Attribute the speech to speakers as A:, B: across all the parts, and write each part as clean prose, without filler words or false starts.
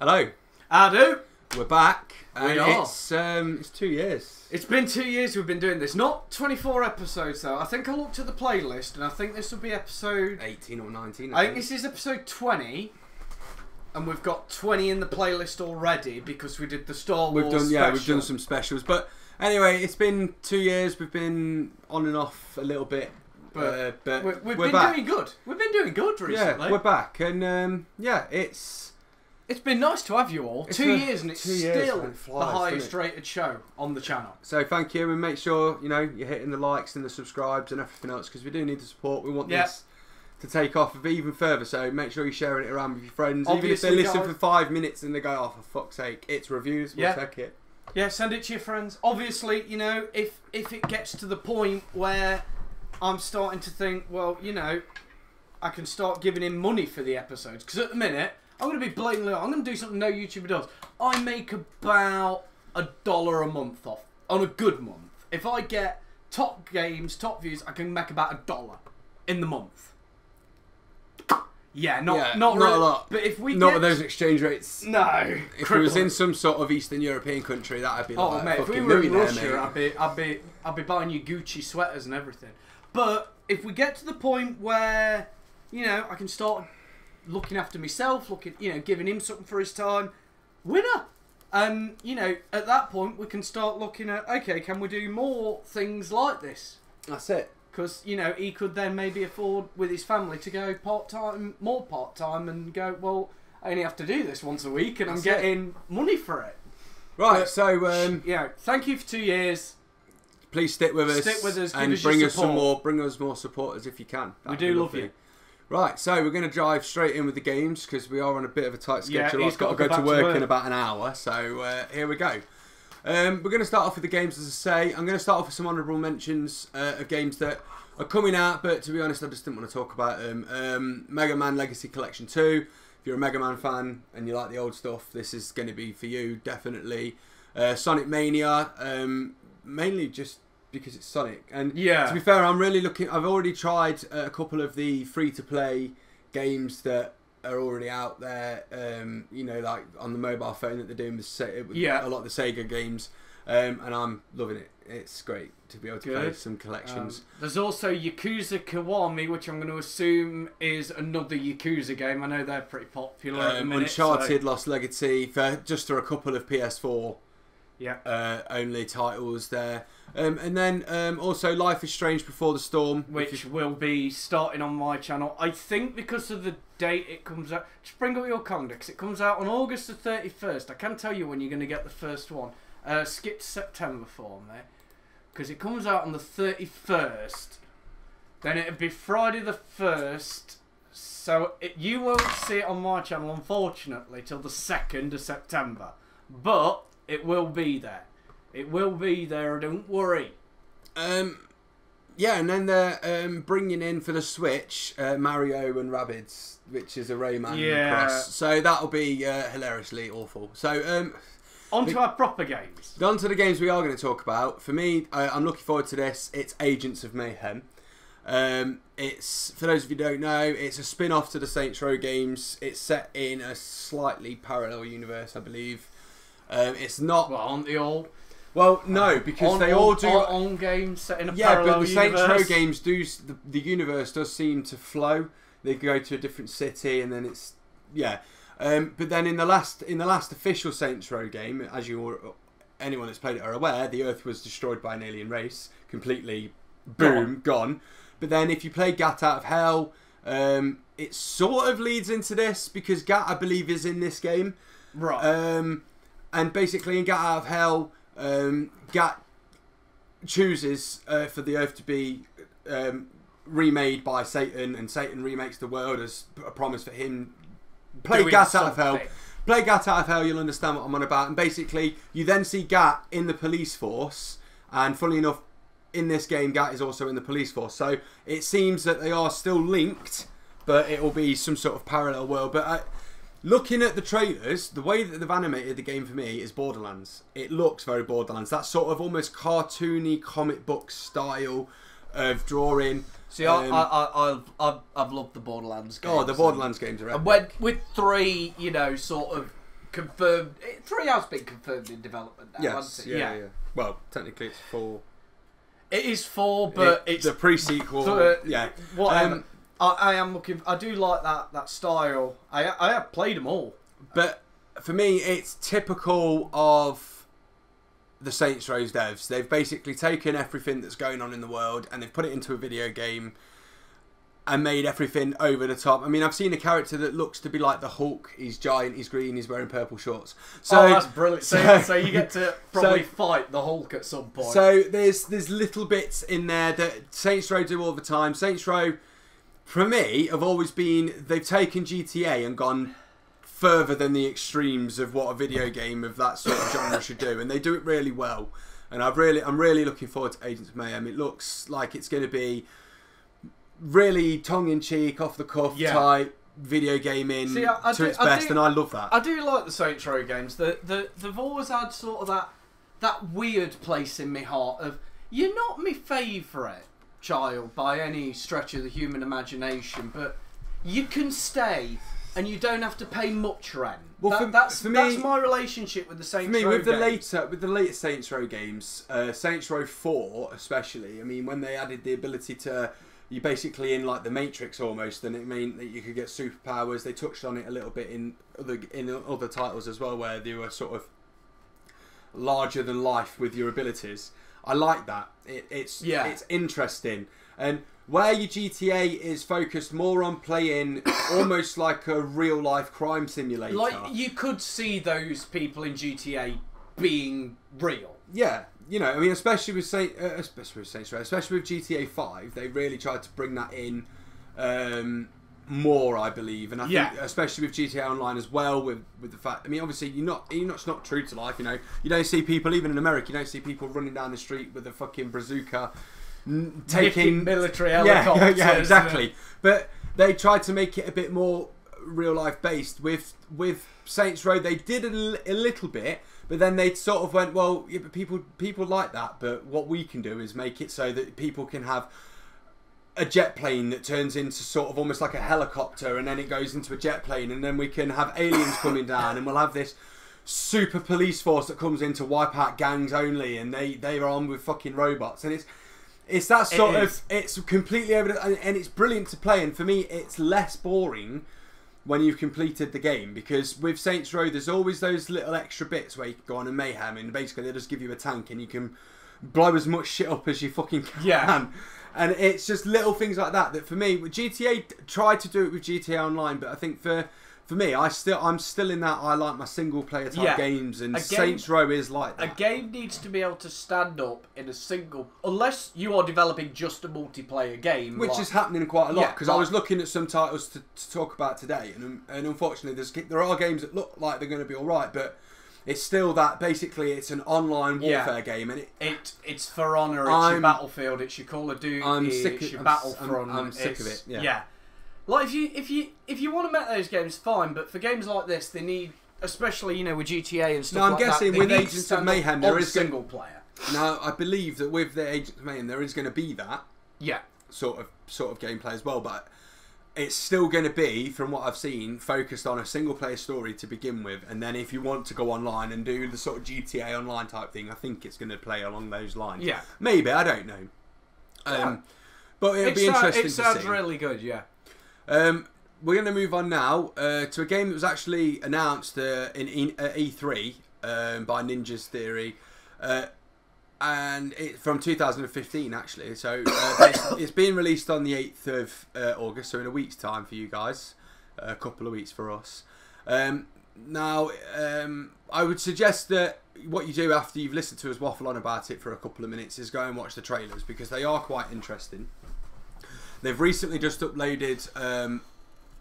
A: Hello.
B: I do.
A: We're back.
B: We are.
A: It's 2 years.
B: It's been 2 years we've been doing this. Not 24 episodes though. I think I looked at the playlist and I think this will be episode
A: 18 or 19.
B: I think this is episode 20. And we've got 20 in the playlist already because we did the Star Wars special.
A: We've done some specials. But anyway, it's been 2 years. We've been on and off a little bit. But
B: we've been doing good. We've been doing good recently.
A: Yeah, we're back. And
B: it's been nice to have you all. 2 years and it's still
A: flies,
B: the highest rated show on the channel.
A: So thank you, and make sure you're hitting the likes and the subscribes and everything else, because we do need the support. We want this to take off even further, so make sure you're sharing it around with your friends.
B: Obviously,
A: even if they listen for 5 minutes and they go, oh, for fuck's sake, it's reviews, we'll take it.
B: Yeah, send it to your friends. Obviously, if it gets to the point where I'm starting to think, well, I can start giving him money for the episodes, because at the minute, I'm going to be blatantly honest, I'm going to do something no YouTuber does. I make about $1 a month off, on a good month. If I get top games, top views, I can make about $1 in the month. Yeah, not really,
A: a lot.
B: But if we
A: not with those exchange rates.
B: No.
A: If it was in some sort of Eastern European country, that'd be like
B: mate, if we were in Russia, I'd be buying you Gucci sweaters and everything. But if we get to the point where I can start looking after myself, giving him something for his time, winner. And at that point we can start looking at, okay, can we do more things like this?
A: That's it.
B: Because he could then maybe afford with his family to go more part time, and go, well, I only have to do this once a week, and I'm getting money for it.
A: Right.
B: But,
A: so
B: thank you for 2 years.
A: Please stick with us.
B: Stick with us.
A: And bring us some more. Bring us more supporters if you can.
B: We do love you.
A: Right, so we're going to dive straight in with the games because we are on a bit of a tight schedule.
B: Yeah,
A: I've got to go to work in about an hour, so here we go. We're going to start off with the games, as I say. I'm going to start off with some honourable mentions of games that are coming out, but to be honest, I just didn't want to talk about them. Mega Man Legacy Collection 2. If you're a Mega Man fan and you like the old stuff, this is going to be for you, definitely. Sonic Mania, mainly just because it's Sonic. And to be fair, I'm really looking. I've already tried a couple of the free-to-play games that are already out there. Like on the mobile phone that they're doing with a lot of the Sega games, and I'm loving it. It's great to be able to play some collections.
B: There's also Yakuza Kiwami, which I'm going to assume is another Yakuza game. I know they're pretty popular at the minute.
A: Uncharted Lost Legacy for a couple of PS4 only titles there. And then also Life is Strange Before the Storm,
B: which will be starting on my channel. I think because of the date it comes out. Just bring up your calendar, because it comes out on August the 31st. I can't tell you when you're going to get the first one. Skip September for me, because it comes out on the 31st. Then it'll be Friday the 1st. So you won't see it on my channel, unfortunately, till the 2nd of September. But it will be there. It will be there, don't worry.
A: And then they're bringing in for the Switch Mario and Rabbids, which is a Rayman cross. So that'll be hilariously awful. So
B: on to our proper games.
A: On to the games we are going to talk about. For me, I'm looking forward to this. It's Agents of Mayhem. It's, for those of you who don't know, it's a spin-off to the Saints Row games. It's set in a slightly parallel universe, I believe. It's not...
B: Well, aren't they all...
A: Well, no, because they all do...
B: on games set in a parallel universe.
A: Yeah, but the Saints Row games do... The universe does seem to flow. They go to a different city, and then it's... Yeah. But then in the last official Saints Row game, as anyone that's played it are aware, the Earth was destroyed by an alien race. Completely, boom, gone. But then if you play Gat Out of Hell, it sort of leads into this, because Gat, I believe, is in this game.
B: Right.
A: And basically in Gat Out of Hell... Gat chooses for the Earth to be remade by Satan, and Satan remakes the world as a promise for him. Play Gat Out of Hell. Play Gat Out of Hell, you'll understand what I'm on about. And basically, you then see Gat in the police force, and funnily enough, in this game, Gat is also in the police force. So it seems that they are still linked, but it will be some sort of parallel world. But looking at the trailers, the way that they've animated the game for me is Borderlands. It looks very Borderlands. That sort of almost cartoony comic book style of drawing.
B: See, I've loved the Borderlands games.
A: Oh, the Borderlands games are epic.
B: And with 3, sort of confirmed. 3 has been confirmed in development now,
A: Yes,
B: hasn't it?
A: yeah. Well, technically it's 4.
B: It is 4, but it's
A: the pre-sequel. Yeah.
B: Whatever. I am looking. I do like that style. I have played them all,
A: but for me, it's typical of the Saints Row devs. They've basically taken everything that's going on in the world and they've put it into a video game and made everything over the top. I mean, I've seen a character that looks to be like the Hulk. He's giant, he's green, he's wearing purple shorts. So,
B: that's brilliant. So you get to probably fight the Hulk at some point.
A: So there's little bits in there that Saints Row do all the time. Saints Row, for me, have always been... They've taken GTA and gone further than the extremes of what a video game of that sort of genre should do. And they do it really well. And I'm really looking forward to Agents of Mayhem. It looks like it's going to be really tongue-in-cheek, off-the-cuff type video gaming to its best, and I love that.
B: I do like the Saints Row games. They've always had sort of that weird place in my heart of, you're not my favourite child by any stretch of the human imagination, but you can stay and you don't have to pay much rent. Well, that's my relationship with the Saints Row games.
A: With the later Saints Row games, Saints Row 4 especially, I mean, when they added the ability to... You're basically in like the Matrix almost, and it meant that you could get superpowers. They touched on it a little bit in other titles as well, where they were sort of larger than life with your abilities. I like that. It's interesting, and where your GTA is focused more on playing almost like a real life crime simulator.
B: Like you could see those people in GTA being real.
A: Yeah. You know, I mean, especially with GTA 5, they really tried to bring that in more, I believe, and I think especially with GTA Online as well, with the fact, I mean, obviously it's not true to life. You know, you don't see people, even in America, you don't see people running down the street with a fucking bazooka, taking
B: military helicopters.
A: Yeah, exactly. But they tried to make it a bit more real life based. With Saints Row, they did a little bit. But then they sort of went, well, yeah, but people like that. But what we can do is make it so that people can have a jet plane that turns into sort of almost like a helicopter, and then it goes into a jet plane, and then we can have aliens coming down, and we'll have this super police force that comes in to wipe out gangs only, and they are armed with fucking robots, and it's that sort of, it's completely over and it's brilliant to play. And for me, it's less boring when you've completed the game, because with Saints Row there's always those little extra bits where you can go on and mayhem, and basically they just give you a tank and you can blow as much shit up as you fucking can.
B: Yeah.
A: And it's just little things like that for me, GTA tried to do it with GTA Online, but I think for me, I'm still in that, I like my single player type games, and Saints Row is like that.
B: A game needs to be able to stand up in a single, unless you are developing just a multiplayer game,
A: which is happening quite a lot, because I was looking at some titles to talk about today, and unfortunately there are games that look like they're going to be alright, but it's still that basically it's an online warfare game, and
B: it's For Honor, it's your Battlefield, it's your Call of Duty, it's your Battlefront.
A: I'm sick of it.
B: Yeah. Like if you want to make those games, fine, but for games like this, they need, especially with GTA and stuff.
A: No, I'm guessing with Agents of Mayhem there is
B: single player.
A: Now I believe that with the Agents of Mayhem there is going to be that sort of gameplay as well, but it's still going to be, from what I've seen, focused on a single player story to begin with, and then if you want to go online and do the sort of GTA Online type thing, I think it's going to play along those lines.
B: Yeah,
A: maybe, I don't know. But it'll be interesting to see.
B: It sounds really good. Yeah.
A: We're going to move on now to a game that was actually announced in E3 by Ninja's Theory, and it's from 2015 actually. So it's being released on the 8th of August, so in a week's time for you guys, a couple of weeks for us. Now, I would suggest that what you do after you've listened to us waffle on about it for a couple of minutes is go and watch the trailers, because they are quite interesting. They've recently just uploaded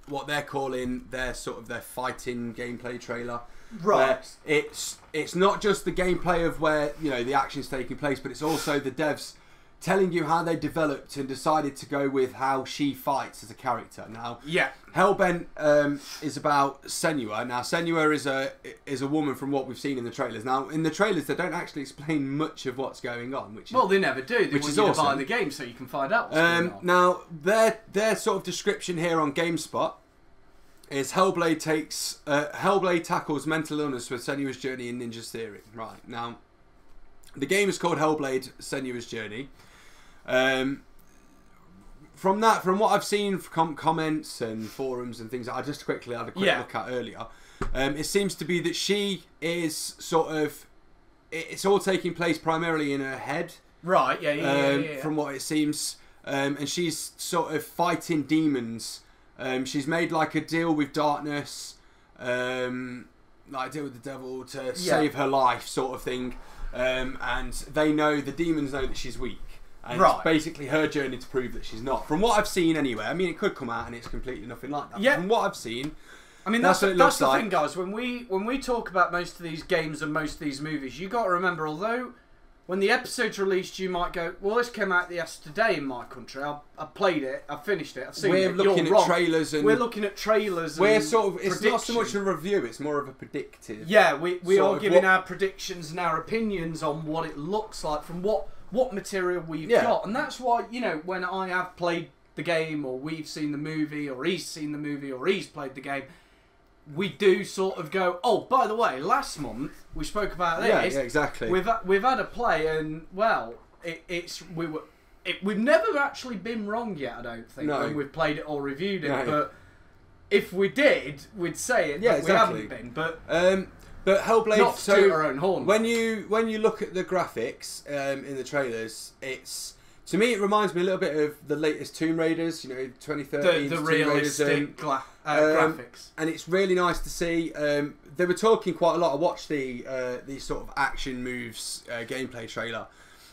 A: what they're calling their fighting gameplay trailer.
B: Right.
A: It's not just the gameplay of where the action's taking place, but it's also the devs telling you how they developed and decided to go with how she fights as a character. Now, Hellblade is about Senua. Now, Senua is a woman from what we've seen in the trailers. Now, in the trailers, they don't actually explain much of what's going on, which is,
B: they never do. They want you to buy the game so you can find out what's going on.
A: Now, their sort of description here on GameSpot is Hellblade tackles mental illness with Senua's Journey in Ninja's theory. Right, now, the game is called Hellblade Senua's Journey. From what I've seen from comments and forums and things that I just quickly had a quick look at earlier, it seems to be that she is sort of... It's all taking place primarily in her head.
B: Right, yeah.
A: From what it seems. And she's sort of fighting demons. She's made like a deal with darkness, like a deal with the devil to save her life, sort of thing. And the demons know that she's weak. And it's basically her journey to prove that she's not. From what I've seen anyway, I mean, it could come out and it's completely nothing like that.
B: Yeah.
A: From what I've seen,
B: I mean, that's the thing, guys. When we talk about most of these games and most of these movies, you got to remember, although when the episode's released, you might go, well, this came out yesterday in my country. I played it, I finished it, I've seen it.
A: We're looking at trailers and...
B: We're looking at trailers
A: we're sort of... It's not so much a review, it's more of a predictive.
B: Yeah, we are giving our predictions and our opinions on what it looks like from what material we've got. And that's why, you know, when I have played the game, or we've seen the movie, or he's seen the movie, or he's played the game, we do sort of go, oh, by the way, last month we spoke about this.
A: Yeah, exactly.
B: We've had a play, and well, we've never actually been wrong yet. I don't think when we've played it or reviewed it. No. But if we did, we'd say it.
A: Yeah,
B: but
A: exactly.
B: We haven't been.
A: But Hellblade,
B: not to toot our own horn.
A: When you look at the graphics in the trailers, to me it reminds me a little bit of the latest Tomb Raiders, 2013
B: the realistic graphics,
A: and it's really nice to see. They were talking quite a lot. I watched the sort of action moves gameplay trailer,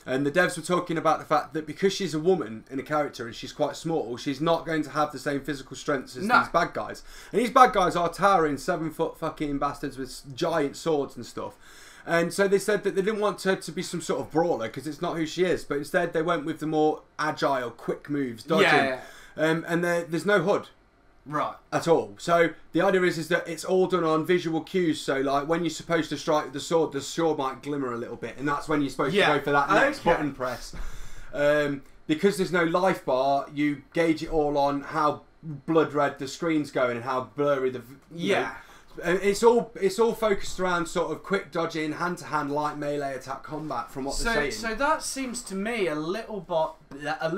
A: and the devs were talking about the fact that because she's a woman in a character and she's quite small, she's not going to have the same physical strengths as these bad guys. And these bad guys are towering 7-foot fucking bastards with giant swords and stuff. And so they said that they didn't want her to be some sort of brawler because it's not who she is, but instead they went with the more agile, quick moves, dodging.
B: Yeah.
A: And there's no HUD.
B: Right.
A: At all. So the idea is that it's all done on visual cues. So like when you're supposed to strike with the sword might glimmer a little bit, and that's when you're supposed to go for that next button press. Because there's no life bar, you gauge it all on how blood red the screen's going and how blurry the It's all focused around sort of quick dodging, hand to hand, light melee attack combat. From what they're saying.
B: So that seems to me a little robot.
A: Well,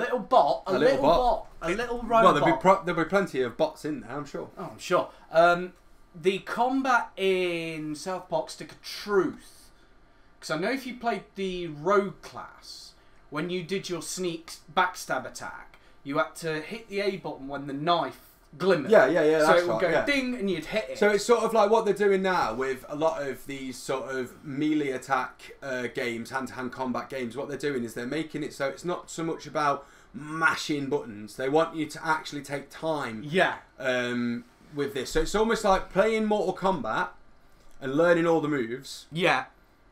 A: there'll be plenty of bots in there, I'm sure.
B: Oh, I'm sure. The combat in South Park: Stick of Truth, because I know if you played the Rogue class, when you did your sneak backstab attack, you had to hit the A button when the knife glimmered.
A: Yeah.
B: So it would go ding and you'd hit it.
A: So it's sort of like what they're doing now with a lot of these sort of melee attack games, hand-to-hand combat games. What they're doing is they're making it so it's not so much about mashing buttons. They want you to actually take time.
B: Yeah.
A: With this, so it's almost like playing Mortal Kombat and learning all the moves.
B: Yeah.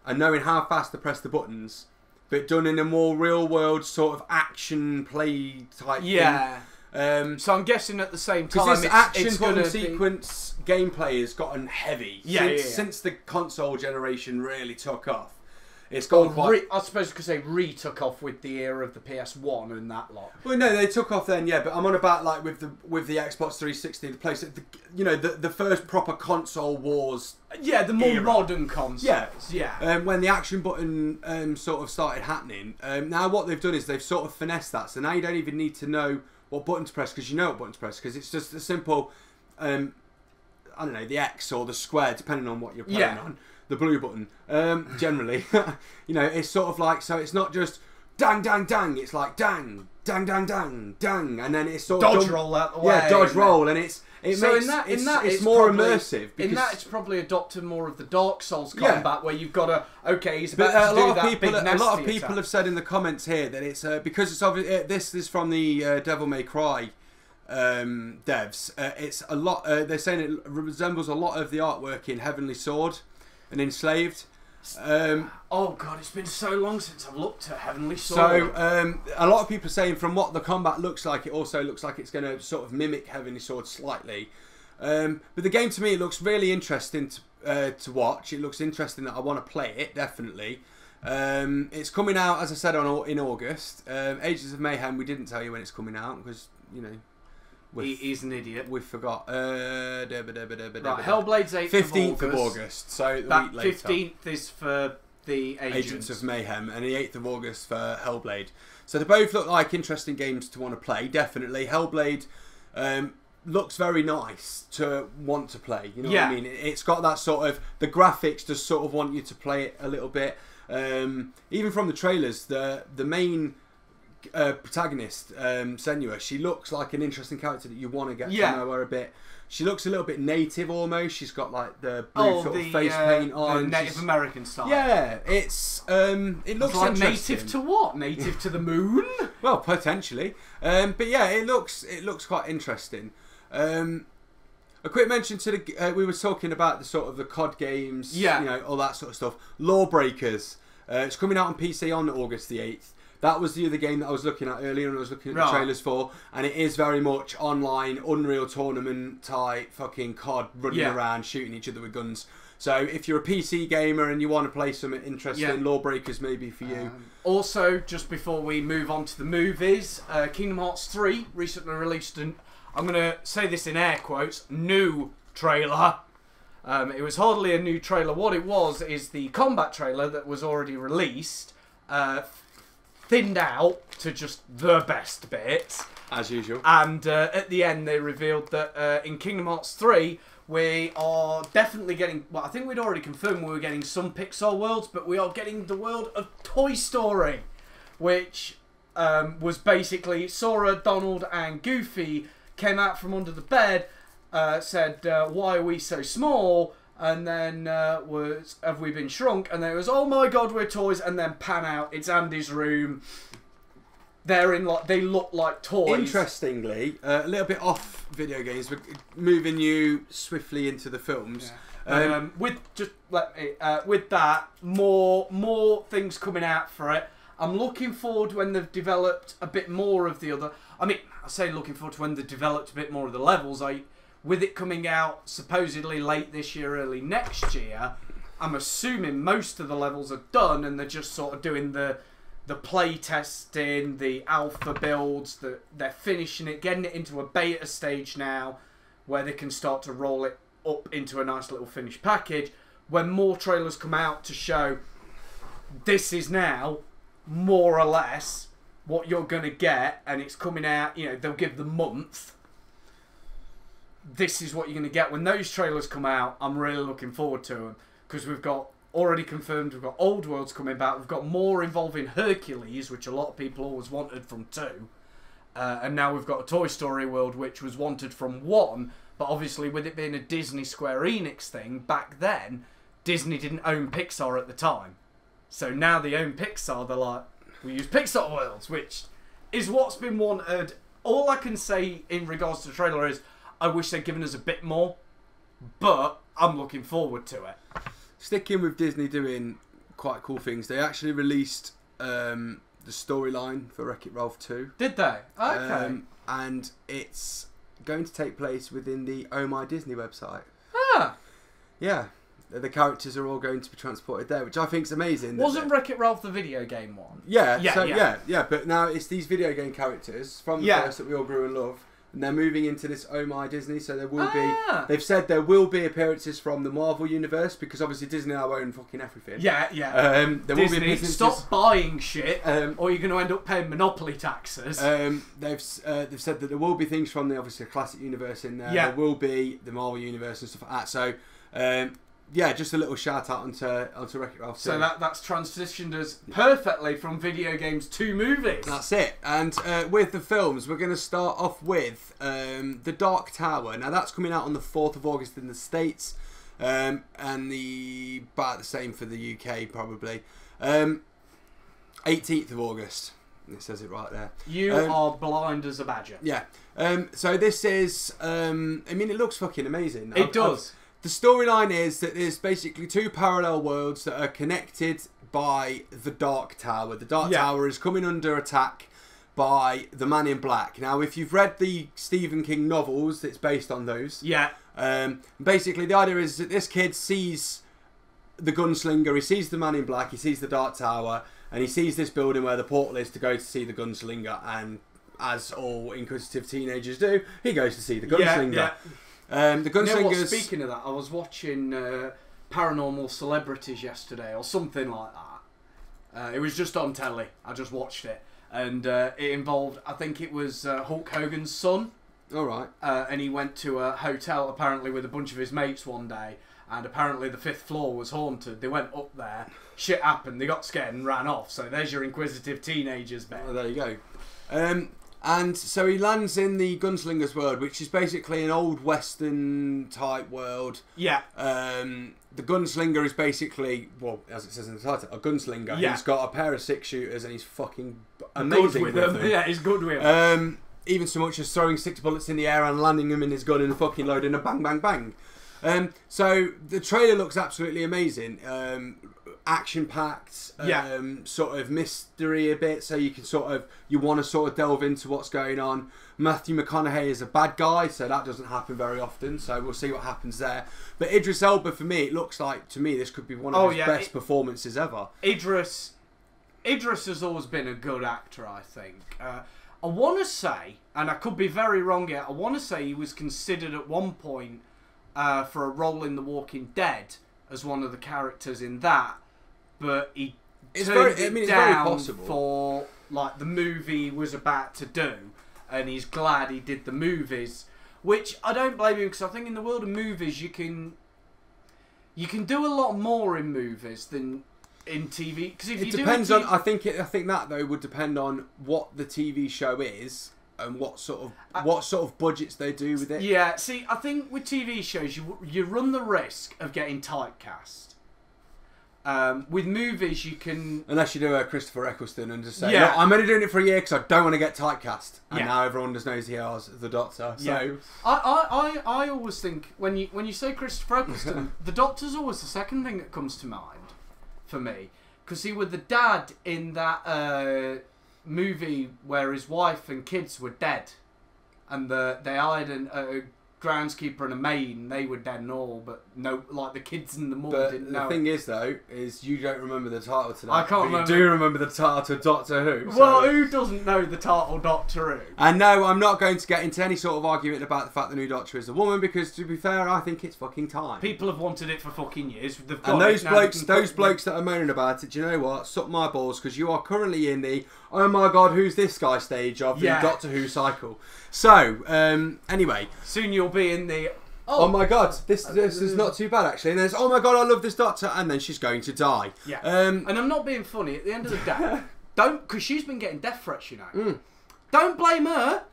A: And knowing how fast to press the buttons, but done in a more real-world sort of action play type thing. So
B: I'm guessing at the same time,
A: because this action button sequence gameplay has gotten heavy since the console generation really took off. It's gone
B: I suppose you could say retook off with the era of the PS1 and that lot.
A: Well, no, they took off then, but I'm on about like with the Xbox 360, the PlayStation, the first proper console wars.
B: Yeah, the more
A: era.
B: modern consoles. Yeah.
A: When the action button sort of started happening, now what they've done is they've sort of finessed that. So now you don't even need to know what button to press because you know what button to press because it's just a simple, I don't know, the X or the square depending on what you're playing on. The blue button, generally, it's sort of like, so it's not just dang, dang, dang, it's like dang, dang, dang, dang, dang, and then it's sort of
B: dodge roll out the way.
A: Yeah, dodge roll, and it's more
B: probably,
A: immersive.
B: In that, it's probably adopted more of the Dark Souls combat where you've got to, he's about to do that big nasty
A: A lot of people
B: attack.
A: have said in the comments here that it's, because it's obviously, this is from the Devil May Cry devs, it's a lot, they're saying it resembles a lot of the artwork in Heavenly Sword and Enslaved.
B: Oh god, it's been so long since I've looked at Heavenly Sword.
A: So a lot of people are saying from what the combat looks like, it also looks like it's going to sort of mimic Heavenly Sword slightly. But the game to me, it looks really interesting to watch. It looks interesting that I want to play it, definitely. It's coming out, as I said, in August. Ages of Mayhem, we didn't tell you when it's coming out because,
B: He's an idiot.
A: We forgot. Right,
B: Hellblade's 8th
A: 15th
B: of
A: August. So
B: that
A: week later.
B: 15th is for the
A: Agents of Mayhem, and the 8th of August for Hellblade. So they both look like interesting games to want to play, definitely. Hellblade looks very nice to want to play, you know what I mean? It's got that sort of, the graphics just sort of want you to play it a little bit. Even from the trailers, the main protagonist, Senua, she looks like an interesting character that you want to get to know her a bit. She looks a little bit native almost. She's got like the blue sort of face paint on.
B: The Native American style.
A: Yeah, it's it looks like
B: native to what? Native to the moon?
A: Well, potentially. But yeah, it looks quite interesting. A quick mention to the we were talking about the sort of the COD games, you know, all that sort of stuff. Lawbreakers. It's coming out on PC on August the 8th. That was the other game that I was looking at earlier and I was looking at the trailers for, and it is very much online, Unreal Tournament type fucking COD, running around, shooting each other with guns. So if you're a PC gamer and you want to play something interesting, Lawbreakers may be for you.
B: Also, just before we move on to the movies, Kingdom Hearts 3 recently released an, I'm going to say this in air quotes, new trailer. It was hardly a new trailer. What it was is the combat trailer that was already released, thinned out to just the best bits.
A: As usual.
B: And at the end they revealed that in Kingdom Hearts 3 we are definitely getting, well I think we'd already confirmed we were getting some Pixar worlds, but we are getting the world of Toy Story, which was basically Sora, Donald and Goofy came out from under the bed, said why are we so small, and then was have we been shrunk, and then it was oh my god we're toys, and then pan out it's Andy's room. They're in like, they look like toys.
A: Interestingly, a little bit off video games, but moving you swiftly into the films.
B: With that, more things coming out for it. I'm looking forward when they've developed a bit more of the other. I mean, I say looking forward to when they've developed a bit more of the levels. With it coming out supposedly late this year, early next year, I'm assuming most of the levels are done and they're just sort of doing the play testing, the alpha builds, they're finishing it, getting it into a beta stage now where they can start to roll it up into a nice little finished package. When more trailers come out to show this is now more or less what you're going to get, and it's coming out, you know, they'll give the month. This is what you're going to get. When those trailers come out, I'm really looking forward to them, because we've got already confirmed we've got Old Worlds coming back. We've got more involving Hercules, which a lot of people always wanted from 2. And now we've got a Toy Story world, which was wanted from 1. But obviously, with it being a Disney Square Enix thing, back then, Disney didn't own Pixar at the time. So now they own Pixar, they're like, we use Pixar worlds, which is what's been wanted. All I can say in regards to the trailer is, I wish they'd given us a bit more, but I'm looking forward to it.
A: Sticking with Disney doing quite cool things, they actually released the storyline for Wreck-It Ralph 2.
B: Did they? Okay.
A: And it's going to take place within the Oh My Disney website.
B: Ah.
A: Yeah. The characters are all going to be transported there, which I think is amazing.
B: Wasn't Wreck-It Ralph the video game one?
A: Yeah. Yeah. But now it's these video game characters from the first that we all grew and love. And they're moving into this Oh My Disney, so there will be... They've said there will be appearances from the Marvel Universe, because obviously Disney now own fucking everything.
B: Yeah.
A: There
B: Disney,
A: will be appearances...
B: stop buying shit, or you're going to end up paying monopoly taxes.
A: They've said that there will be things from the, obviously, classic universe in there. There will be the Marvel Universe and stuff like that. So, yeah, just a little shout out onto Wreck-It Ralph 2.
B: So that's transitioned us perfectly from video games to movies.
A: That's it. And with the films, we're going to start off with The Dark Tower. Now that's coming out on the 4th of August in the States, and about the same for the UK probably. 18th of August. It says it right there.
B: You are blind as a badger.
A: Yeah. So this is, I mean, it looks fucking amazing.
B: It does.
A: The storyline is that there's basically 2 parallel worlds that are connected by the Dark Tower. The Dark Tower is coming under attack by the Man in Black. Now, if you've read the Stephen King novels, it's based on those.
B: Yeah.
A: Basically, the idea is that this kid sees the gunslinger, he sees the Man in Black, he sees the Dark Tower, and he sees this building where the portal is to go to see the gunslinger and as all inquisitive teenagers do, he goes to see the gunslinger. The
B: You know what,
A: gunslingers.
B: speaking of that, I was watching Paranormal Celebrities yesterday, or something like that. It was just on telly. I just watched it, and it involved, I think it was Hulk Hogan's son.
A: All right.
B: And he went to a hotel apparently with a bunch of his mates one day, and apparently the 5th floor was haunted. They went up there, shit happened, they got scared and ran off. So there's your inquisitive teenagers, Ben.
A: Oh, there you go. And so he lands in the gunslinger's world, which is basically an old Western type world.
B: Yeah.
A: The gunslinger is basically, well, as it says in the title, a gunslinger.
B: Yeah.
A: He's got a pair of 6-shooters and he's fucking amazing
B: good with them. Yeah, he's good with them.
A: Even so much as throwing 6 bullets in the air and landing them in his gun and fucking loading a bang, bang, bang. So the trailer looks absolutely amazing. Action-packed, sort of mystery a bit, so you want to sort of delve into what's going on. Matthew McConaughey is a bad guy, so that doesn't happen very often, so we'll see what happens there. But Idris Elba, for me, it looks like, to me, this could be one of his best performances ever.
B: Idris has always been a good actor, I think. I want to say, and I could be very wrong here, I want to say he was considered at one point for a role in The Walking Dead as one of the characters in that, but he turned it down for like the movie he was about to do, and he's glad he did the movies, which I don't blame him, because I think in the world of movies you can do a lot more in movies than in TV. Because if
A: it depends on. I think that though would depend on what the TV show is and what sort of budgets they do with it.
B: Yeah, see, I think with TV shows you run the risk of getting typecast. With movies, you can...
A: Unless you do a Christopher Eccleston and just say, look, I'm only doing it for a year because I don't want to get typecast. And now everyone just knows he is the Doctor. So
B: yeah. I always think, when you say Christopher Eccleston, the Doctor's always the second thing that comes to mind for me. Because he was the dad in that movie where his wife and kids were dead. And they hired a groundskeeper and a maid, and they were dead and all, but no, like the kids and the mum didn't know.
A: The thing is, though, is you don't remember the title to that.
B: I can't remember.
A: You do remember the title to Doctor Who.
B: Well, who doesn't know the title Doctor Who?
A: And no, I'm not going to get into any sort of argument about the fact the new Doctor is a woman, because to be fair, I think it's fucking time.
B: People have wanted it for fucking years. They've got
A: and those blokes that are moaning about it, do you know what? Suck my balls, because you are currently in the oh my god, who's this guy stage of the Doctor Who cycle. So, anyway,
B: soon you'll be in the
A: oh my god, this is not too bad actually. And there's oh my god, I love this Doctor, and then she's going to die.
B: Yeah. And I'm not being funny. At the end of the day, because she's been getting death threats, you know. Don't blame her.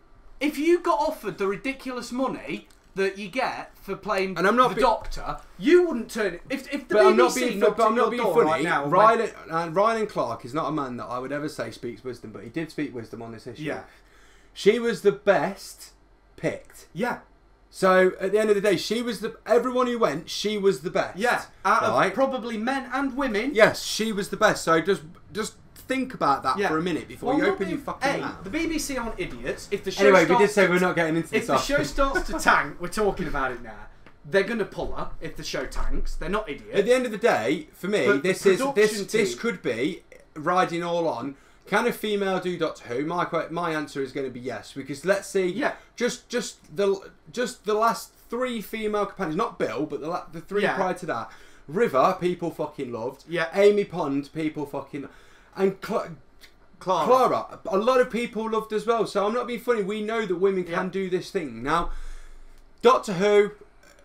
B: If you got offered the ridiculous money that you get for playing the Doctor, you wouldn't turn it. If the BBC knocked on your door right now,
A: Ryan Clark is not a man that I would ever say speaks wisdom, but he did speak wisdom on this issue. Yeah. She was the best picked.
B: Yeah.
A: So at the end of the day, she was everyone who went, she was the best.
B: Yeah. Out of probably men and women.
A: Yes, she was the best. So just think about that for a minute before you open your fucking mouth.
B: The BBC aren't idiots. If the show
A: we did say we're not getting into this.
B: If the show starts to tank, we're talking about it now. They're gonna pull her if the show tanks. They're not idiots.
A: At the end of the day, for me, this could be riding all on. Can a female do Doctor Who? My answer is going to be yes, because let's see. Yeah. Just the last 3 female companions, not Bill, but the 3 prior to that. River, people fucking loved. Yeah. Amy Pond, people fucking, and Clara, a lot of people loved as well. So I'm not being funny. We know that women can do this thing now. Doctor Who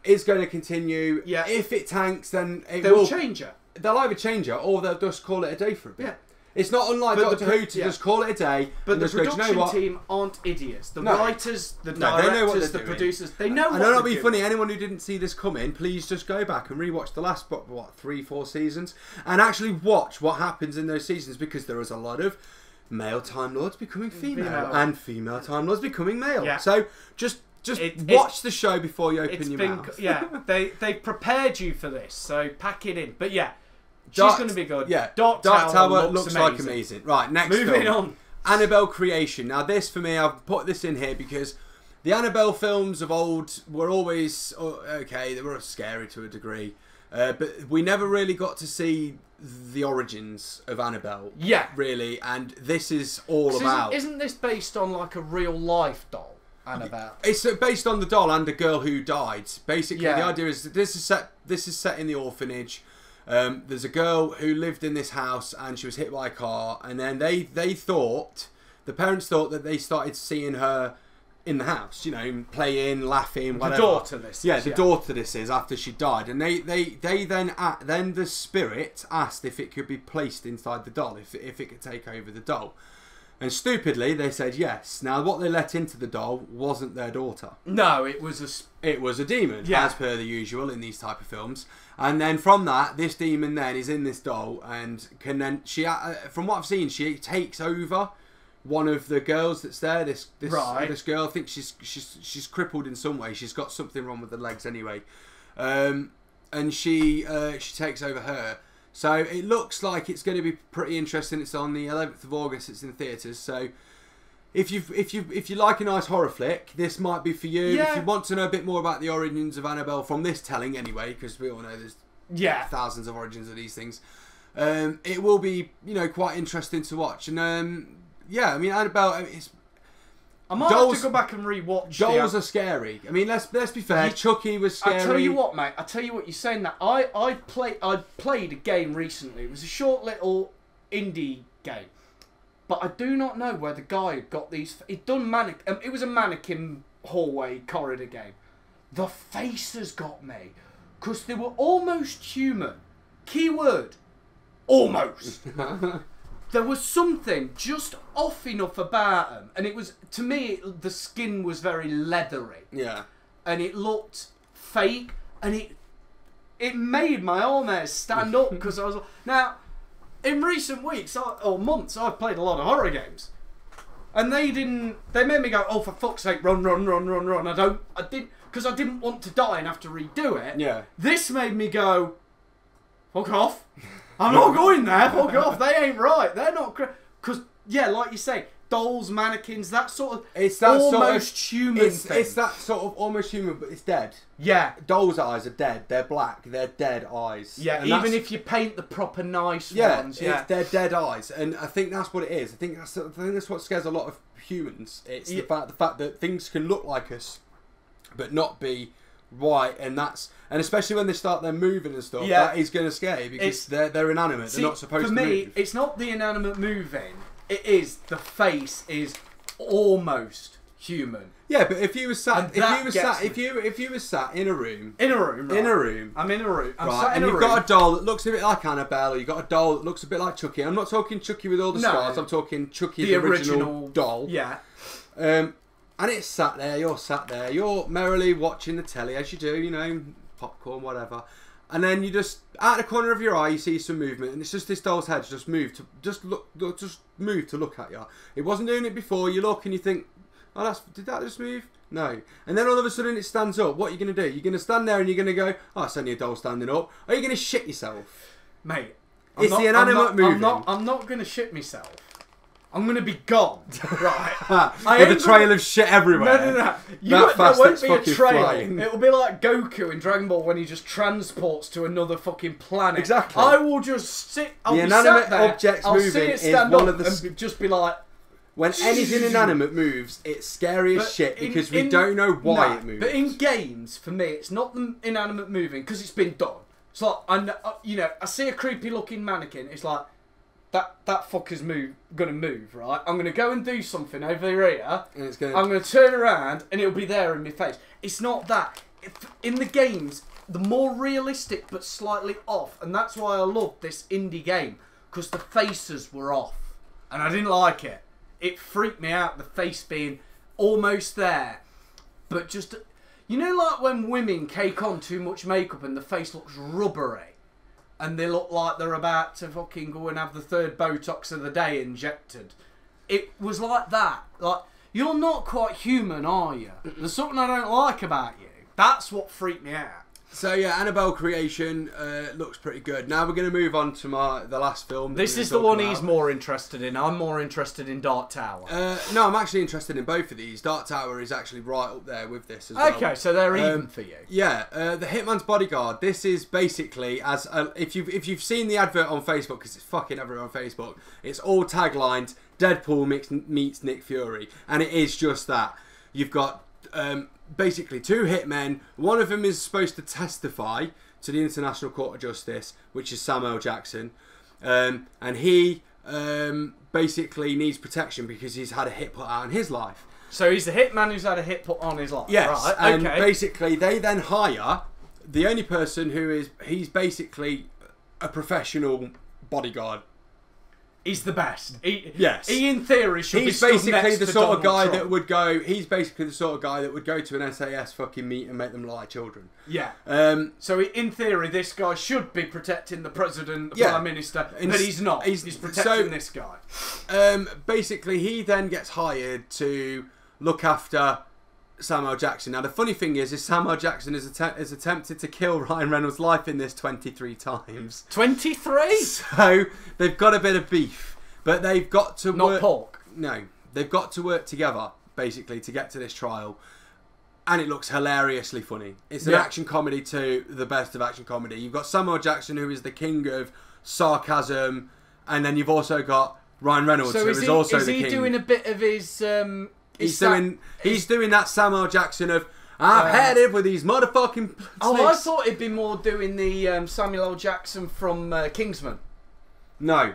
A: is going to continue. Yeah. If it tanks, then they'll
B: change her.
A: They'll either change her or they'll just call it a day for a bit. Yeah. It's not unlike Doctor Who to just call it a day.
B: But the production team aren't idiots. The writers, the directors, the producers, they know what they're doing.
A: And not be funny, anyone who didn't see this coming, please just go back and rewatch the last, 3-4 seasons, and actually watch what happens in those seasons, because there is a lot of male Time Lords becoming female and female Time Lords becoming male. Yeah. So just watch the show before you open your mouth.
B: Yeah, they prepared you for this, so pack it in. But yeah. She's going to be good.
A: Yeah, Dark Tower looks like amazing. Right, next
B: Moving on.
A: Annabelle Creation. Now this, for me, I've put this in here because the Annabelle films of old were always, okay, they were scary to a degree. But we never really got to see the origins of Annabelle.
B: Yeah.
A: Really, and this is all
B: So
A: about...
B: Isn't this based on like a real life doll, Annabelle?
A: It's based on the doll and a girl who died. Basically,
B: Yeah.
A: the idea is that this is set in the orphanage. There's a girl who lived in this house and she was hit by a car, and then the parents thought that they started seeing her in the house, you know, playing, laughing, whatever.
B: The daughter this is,
A: the daughter this is after she died, and they then the spirit asked if it could be placed inside the doll, if it could take over the doll. And stupidly, they said yes. Now, what they let into the doll wasn't their daughter.
B: No, it was
A: a demon,
B: yeah.
A: as per the usual in these type of films. And then from that, this demon then is in this doll, and can then from what I've seen, she takes over one of the girls that's there. This girl, I think she's crippled in some way. She's got something wrong with the legs anyway, and she takes over her. So it looks like it's going to be pretty interesting. It's on the 11th of August. It's in theatres. So if you like a nice horror flick, this might be for you.
B: Yeah.
A: If you want to know a bit more about the origins of Annabelle from this telling, anyway, because we all know there's thousands of origins of these things, it will be, you know, quite interesting to watch. And yeah, I mean, Annabelle,
B: I might have to go back and rewatch.
A: Dolls are scary. I mean, let's be fair. Chucky was scary.
B: I tell you what, mate. You're saying that. I played a game recently. It was a short little indie game, but I do not know where the guy got these. It was a mannequin hallway corridor game. The faces got me because they were almost human. Keyword, almost. There was something just off enough about them, and it was, to me, the skin was very leathery.
A: Yeah.
B: And it looked fake, and it made my arm hairs stand up because I was now, in recent weeks or months, I've played a lot of horror games, and they made me go, oh, for fuck's sake, run. I didn't, because I didn't want to die and have to redo it.
A: Yeah.
B: This made me go, fuck off. I'm not going there. Fuck off. They ain't right. They're not. Because yeah, like you say, dolls, mannequins, that sort of.
A: It's that
B: almost
A: sort of,
B: human thing.
A: It's that sort of almost human, but it's dead.
B: Yeah.
A: Dolls' eyes are dead. They're black. They're dead eyes.
B: Yeah.
A: And
B: even if you paint the proper nice ones. Yeah.
A: They're dead eyes, and I think that's what it is. I think that's what scares a lot of humans. It's the fact that things can look like us, but not be right, and especially when they start then moving and stuff, that is going to scare you because they're inanimate. They're not supposed to move. For me,
B: it's not the inanimate moving. It is the face is almost human.
A: Yeah, but if you were sat in a room,
B: I'm in a room,
A: and you've got a doll that looks a bit like Annabelle, or you've got a doll that looks a bit like Chucky. I'm not talking Chucky with all the scars. I'm talking Chucky, the original doll.
B: Yeah.
A: And it's sat there, you're merrily watching the telly, as you do, you know, popcorn, whatever. And then you just, out of the corner of your eye, you see some movement, and it's just this doll's head just moved to look at you. It wasn't doing it before. You look and you think, oh, did that just move? No. And then all of a sudden it stands up. What are you going to do? You're going to stand there and you're going to go, oh, it's only a doll standing up. Or are you going to shit yourself?
B: Mate,
A: it's the inanimate moving.
B: I'm not going to shit myself. I'm going to be gone, right?
A: With a trail of shit everywhere.
B: No.
A: There
B: won't be a trail.
A: Flying.
B: It'll be like Goku in Dragon Ball when he just transports to another fucking planet.
A: Exactly.
B: I will just sit. I'll
A: the
B: be
A: inanimate
B: sat there,
A: objects
B: I'll
A: moving
B: see it
A: is
B: stand
A: one
B: up
A: of the...
B: and just be like...
A: When anything inanimate moves, it's scary as shit because we don't know why it moves.
B: But in games, for me, it's not the inanimate moving because it's been done. It's like, I see a creepy looking mannequin, it's like, that fucker's gonna move, right? I'm gonna go and do something over here,
A: and
B: I'm gonna turn around and it'll be there in my face. It's not that. In the games, the more realistic but slightly off, and that's why I love this indie game, because the faces were off, and I didn't like it. It freaked me out, the face being almost there, but just, you know, like when women cake on too much makeup and the face looks rubbery, and they look like they're about to fucking go and have the third Botox of the day injected. It was like that. Like, you're not quite human, are you? There's something I don't like about you. That's what freaked me out.
A: So yeah, Annabelle Creation looks pretty good. Now we're going to move on to the last film.
B: This is the one he's more interested in. I'm more interested in Dark Tower.
A: No, I'm actually interested in both of these. Dark Tower is actually right up there with this as well.
B: Okay, so they're even for you.
A: Yeah, the Hitman's Bodyguard. This is basically if you've seen the advert on Facebook, because it's fucking everywhere on Facebook. It's all taglines: Deadpool meets Nick Fury, and it is just that. You've got basically two hitmen. One of them is supposed to testify to the International Court of Justice, which is Samuel Jackson, and he basically needs protection because he's had a hit put out on his life.
B: So he's the hitman who's had a hit put on his life.
A: Yes,
B: right,
A: and
B: okay.
A: basically they then hire the only person he's basically a professional bodyguard.
B: He's the best.
A: Yes.
B: He in theory should be
A: He's
B: stood
A: basically
B: next
A: the
B: to
A: sort of
B: Donald
A: guy
B: Trump.
A: that would go. He's basically the sort of guy that would go to an SAS fucking meet and make them look like children.
B: Yeah. So in theory, this guy should be protecting the president, the prime minister, but he's not. He's protecting this guy.
A: Basically, he then gets hired to look after Samuel Jackson. Now, the funny thing is Samuel Jackson has attempted to kill Ryan Reynolds' life in this 23 times.
B: 23?
A: So they've got a bit of beef. But they've got to
B: Not
A: work...
B: pork.
A: No. They've got to work together, basically, to get to this trial. And it looks hilariously funny. It's an action comedy to the best of action comedy. You've got Samuel Jackson, who is the king of sarcasm. And then you've also got Ryan Reynolds, who is also the king.
B: Is he doing a bit of his...
A: He's doing that Samuel Jackson of... I've had it with these motherfucking snakes.
B: Oh, I thought he'd be more doing the Samuel L. Jackson from Kingsman.
A: No.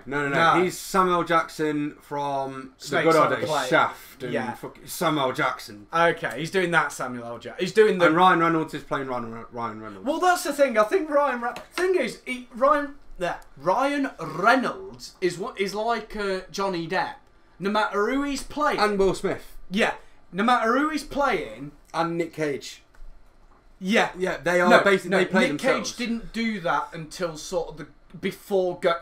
A: He's Samuel Jackson from The Good Old Days, Shaft, and Samuel Jackson.
B: Okay, he's doing that Samuel L. Jackson. He's doing the...
A: And Ryan Reynolds is playing Ryan Reynolds.
B: Well, that's the thing. I think Ryan Reynolds is like Johnny Depp. No matter who he's playing...
A: And Will Smith.
B: Yeah. No matter who he's playing...
A: And Nick Cage.
B: Yeah.
A: Yeah, they are basically... they play
B: Nick
A: themselves.
B: Cage didn't do that until sort of the...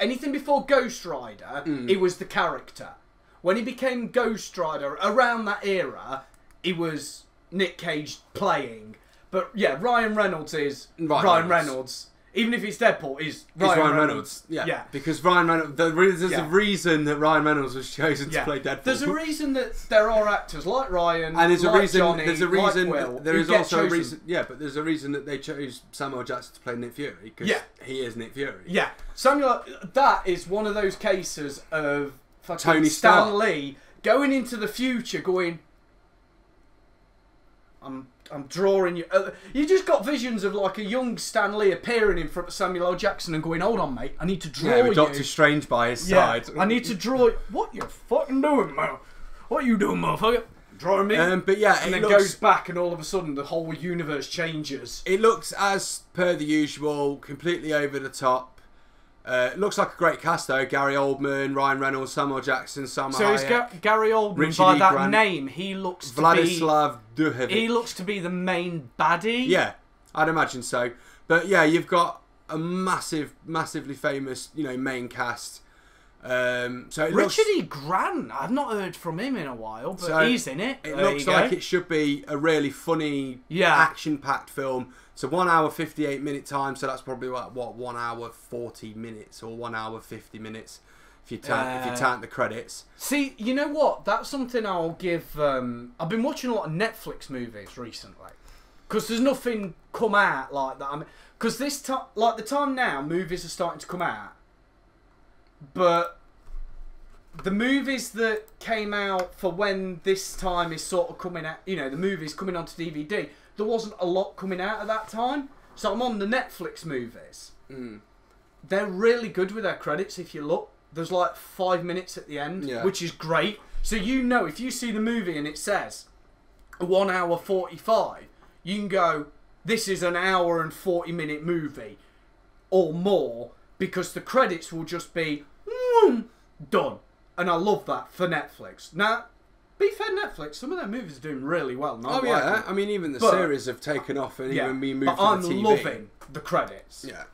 B: anything before Ghost Rider, he was the character. When he became Ghost Rider, around that era, he was Nick Cage playing. But yeah, Ryan Reynolds is Ryan Reynolds. Even if he's Deadpool, he's Ryan Reynolds.
A: Yeah. Because Ryan Reynolds... There's a reason that Ryan Reynolds was chosen to play Deadpool.
B: There's a reason that there are actors like Ryan,
A: and there's a
B: like
A: reason.
B: Johnny,
A: there's a reason.
B: like Will,
A: there is also a reason. Yeah, but there's a reason that they chose Samuel Jackson to play Nick Fury because he is Nick Fury.
B: Yeah, Samuel. That is one of those cases of fucking
A: Tony
B: Stan
A: Stark.
B: Lee going into the future, going. I'm drawing you. You just got visions of like a young Stan Lee appearing in front of Samuel L. Jackson and going, "Hold on, mate, I need to draw
A: with Doctor Strange by his side.
B: I need to draw. What you fucking doing, man? What you doing, motherfucker? Drawing me?"
A: But yeah,
B: and then
A: looks,
B: goes back, and all of a sudden the whole universe changes.
A: It looks as per the usual, completely over the top. It looks like a great cast though. Gary Oldman, Ryan Reynolds, Samuel Jackson, Salma Hayek.
B: So Gary Oldman,
A: Richard
B: by
A: E.
B: that
A: Grant,
B: name, he looks
A: Vladislav Duhovic.
B: He looks to be the main baddie.
A: Yeah, I'd imagine so. But yeah, you've got a massively famous, main cast. So it
B: Richard E. Grant, I've not heard from him in a while, but he's in it.
A: It looks like it should be a really funny, action-packed film. It's a 1 hour 58 minute time, so that's probably what 1 hour 40 minutes or 1 hour 50 minutes if you count the credits.
B: See, you know what? That's something I'll give. I've been watching a lot of Netflix movies recently because there's nothing come out like that. I mean, because this time, like the time now, movies are starting to come out, but the movies that came out for when this time is sort of coming out, the movies coming onto DVD. There wasn't a lot coming out at that time. So I'm on the Netflix movies. They're really good with their credits if you look. There's like 5 minutes at the end, which is great. So if you see the movie and it says 1 hour 45, you can go, this is an hour and 40 minute movie or more because the credits will just be done. And I love that for Netflix. Now, be fair, Netflix, some of their movies are doing really well.
A: I mean, even the series have taken off and even been moved to the TV.
B: I'm loving the credits.
A: Yeah.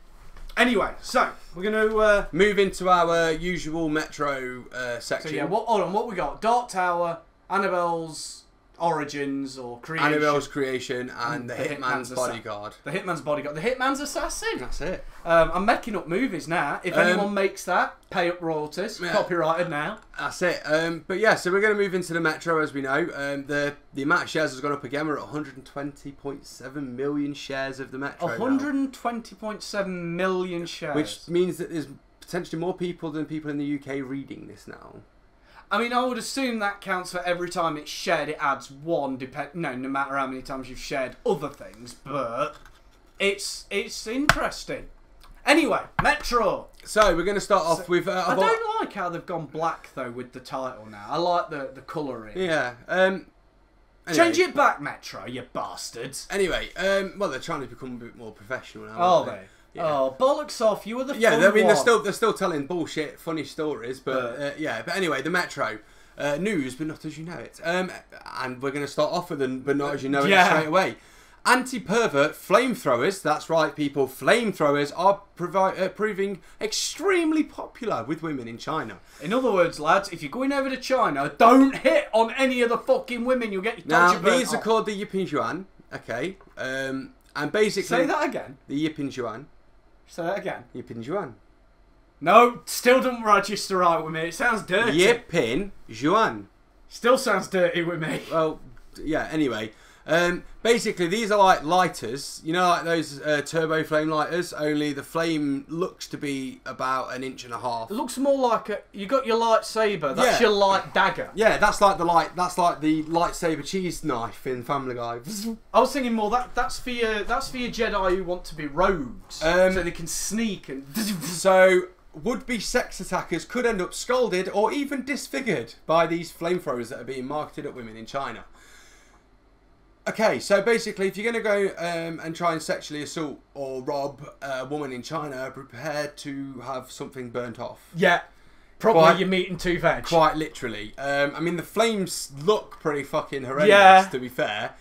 B: Anyway, so we're going to
A: move into our usual Metro section.
B: So hold on, what we got? Dark Tower, Annabelle's Origins or Creation.
A: Annabelle's Creation and the Hitman's Bodyguard.
B: The Hitman's Bodyguard. The Hitman's Assassin.
A: That's it.
B: I'm making up movies now. If anyone makes that, pay up royalties. Yeah. Copyrighted now.
A: That's it. But yeah, so we're going to move into the Metro, as we know. The amount of shares has gone up again. We're at 120.7 million shares of the Metro
B: 120.7 million shares.
A: Which means that there's potentially more people than people in the UK reading this now.
B: I mean, I would assume that counts for every time it's shared. It adds one, no matter how many times you've shared other things. But it's interesting. Anyway, Metro.
A: So we're going to start off with.
B: I don't like how they've gone black though with the title now. I like the colouring.
A: Yeah. Anyway.
B: Change it back, Metro, you bastards.
A: Anyway, well, they're trying to become a bit more professional now.
B: Are they? Yeah. Oh, bollocks off! You were the
A: I mean, they're still telling bullshit, funny stories, but yeah. But anyway, the Metro news, but not as you know it. And we're going to start off with them, but not as you know it straight away. Anti-pervert flamethrowers. That's right, people. Flamethrowers are proving extremely popular with women in China.
B: In other words, lads, if you're going over to China, don't hit on any of the fucking women. You'll get your
A: Now these are called the Yipping Yuan. Okay. And basically,
B: say that again.
A: The Yipping Yuan.
B: Say that again.
A: Yipping Yuan.
B: No, still don't register right with me. It sounds dirty.
A: Yipping Yuan.
B: Still sounds dirty with me.
A: Well, yeah, anyway. Basically, these are like lighters. You know, like those turbo flame lighters, only the flame looks to be about 1.5 inches.
B: It looks more like you got your lightsaber. That's your light dagger.
A: Yeah, that's like the lightsaber cheese knife in Family Guy.
B: I was thinking more that's for your Jedi who want to be rogues, so they can sneak and.
A: So would-be sex attackers could end up scalded or even disfigured by these flamethrowers that are being marketed at women in China. Okay, so basically, if you're going to go and try and sexually assault or rob a woman in China, prepare to have something burnt off.
B: Yeah, probably your meat and two veg.
A: Quite literally. I mean, the flames look pretty fucking horrendous, to be fair.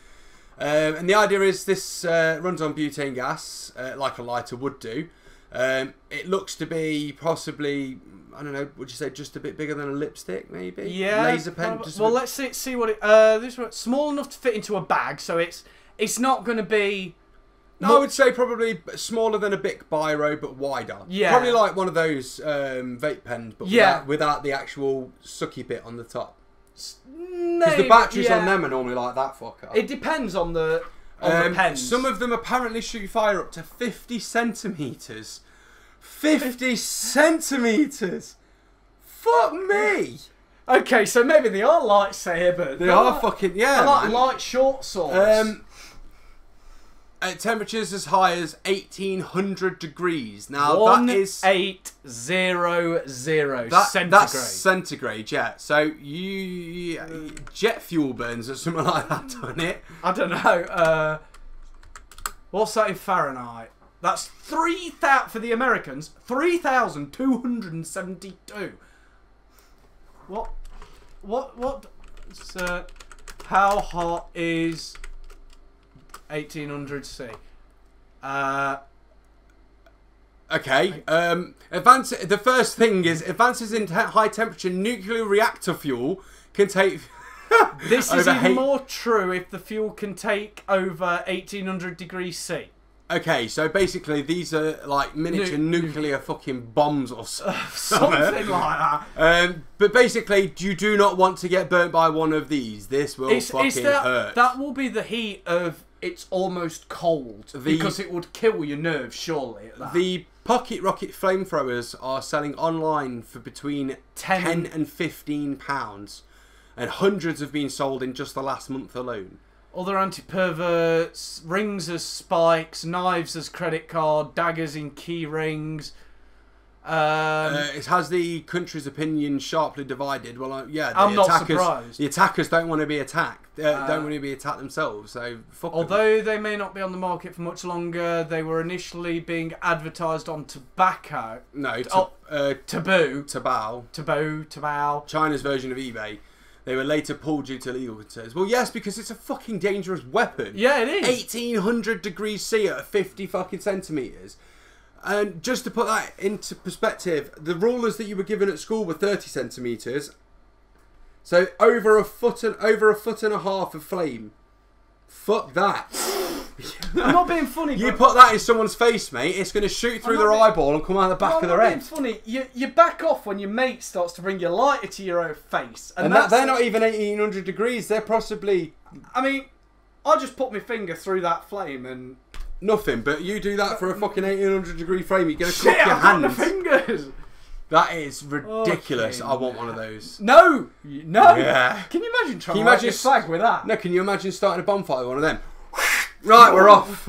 A: And the idea is this runs on butane gas, like a lighter would do. It looks to be possibly, I don't know, would you say just a bit bigger than a lipstick, maybe?
B: Yeah.
A: Laser pen.
B: Well, let's see what it. This one small enough to fit into a bag, so it's not going to be.
A: No, I would say probably smaller than a Bic Biro, but wider.
B: Yeah.
A: Probably like one of those vape pens, but without the actual sucky bit on the top. Because the batteries on them are normally like that fucker.
B: It depends on the pens.
A: Some of them apparently shoot fire up to 50 centimetres. 50 centimetres! Fuck me!
B: Okay, so maybe they are lightsabers.
A: They are fucking, yeah,
B: they're like light short swords.
A: At temperatures as high as 1800 degrees. Now that is
B: 1800 centigrade.
A: That's centigrade, yeah. So jet fuel burns or something like that, doesn't it?
B: I don't know. What's that in Fahrenheit? That's 3,000 for the Americans. 3,272. What? How hot is 1800 C?
A: Okay. The first thing is advances in high temperature nuclear reactor fuel can take.
B: This is even more true if the fuel can take over 1800 degrees C.
A: Okay, so basically these are like miniature nuclear fucking bombs or
B: something like that.
A: But basically, you do not want to get burnt by one of these. This will fucking hurt.
B: That will be the heat of it's almost cold because it would kill your nerves, surely.
A: The pocket rocket flamethrowers are selling online for between 10 and £15, and hundreds have been sold in just the last month alone.
B: Other anti-perverts, rings as spikes, knives as credit card, daggers in key rings.
A: It has the country's opinion sharply divided. Well, yeah,
B: I'm not surprised.
A: The attackers don't want to be attacked. Don't want to be attacked themselves. So fuck
B: although they may not be on the market for much longer, they were initially being advertised on tobacco.
A: No,
B: taboo.
A: Tabao. China's version of eBay. They were later pulled due to legal concerns. Well, yes, because it's a fucking dangerous weapon.
B: Yeah, it is.
A: 1800 degrees C at 50 fucking centimetres. And just to put that into perspective, the rulers that you were given at school were 30 centimetres. So over a foot and a half of flame. Fuck that.
B: I'm not being funny.
A: You put that in someone's face, mate, it's going to shoot through their eyeball and come out the back of their head.
B: I'm not being funny. You back off when your mate starts to bring your lighter to your own face.
A: And they're not even 1800 degrees. They're possibly...
B: I mean, I just put my finger through that flame and...
A: Nothing, but you do that for a fucking 1800 degree flame, you're going to cook your hands.
B: The fingers.
A: That is ridiculous. I want one of those.
B: No.
A: Yeah.
B: Can you imagine trying to light your flag with that?
A: No, can you imagine starting a bonfire with one of them? Right, we're off.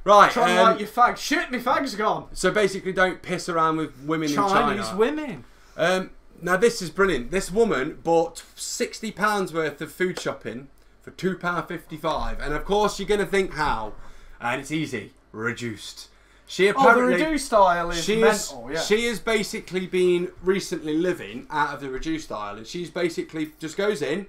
A: Right.
B: Try and light your fag. Shit, my fag's gone.
A: So basically don't piss around with women in China.
B: Chinese women.
A: Now this is brilliant. This woman bought £60 worth of food shopping for £2.55. And of course you're going to think how. And it's easy. Reduced. She apparently,
B: the reduced aisle is mental, yeah.
A: She has basically been recently living out of the reduced aisle, and she's basically just goes in.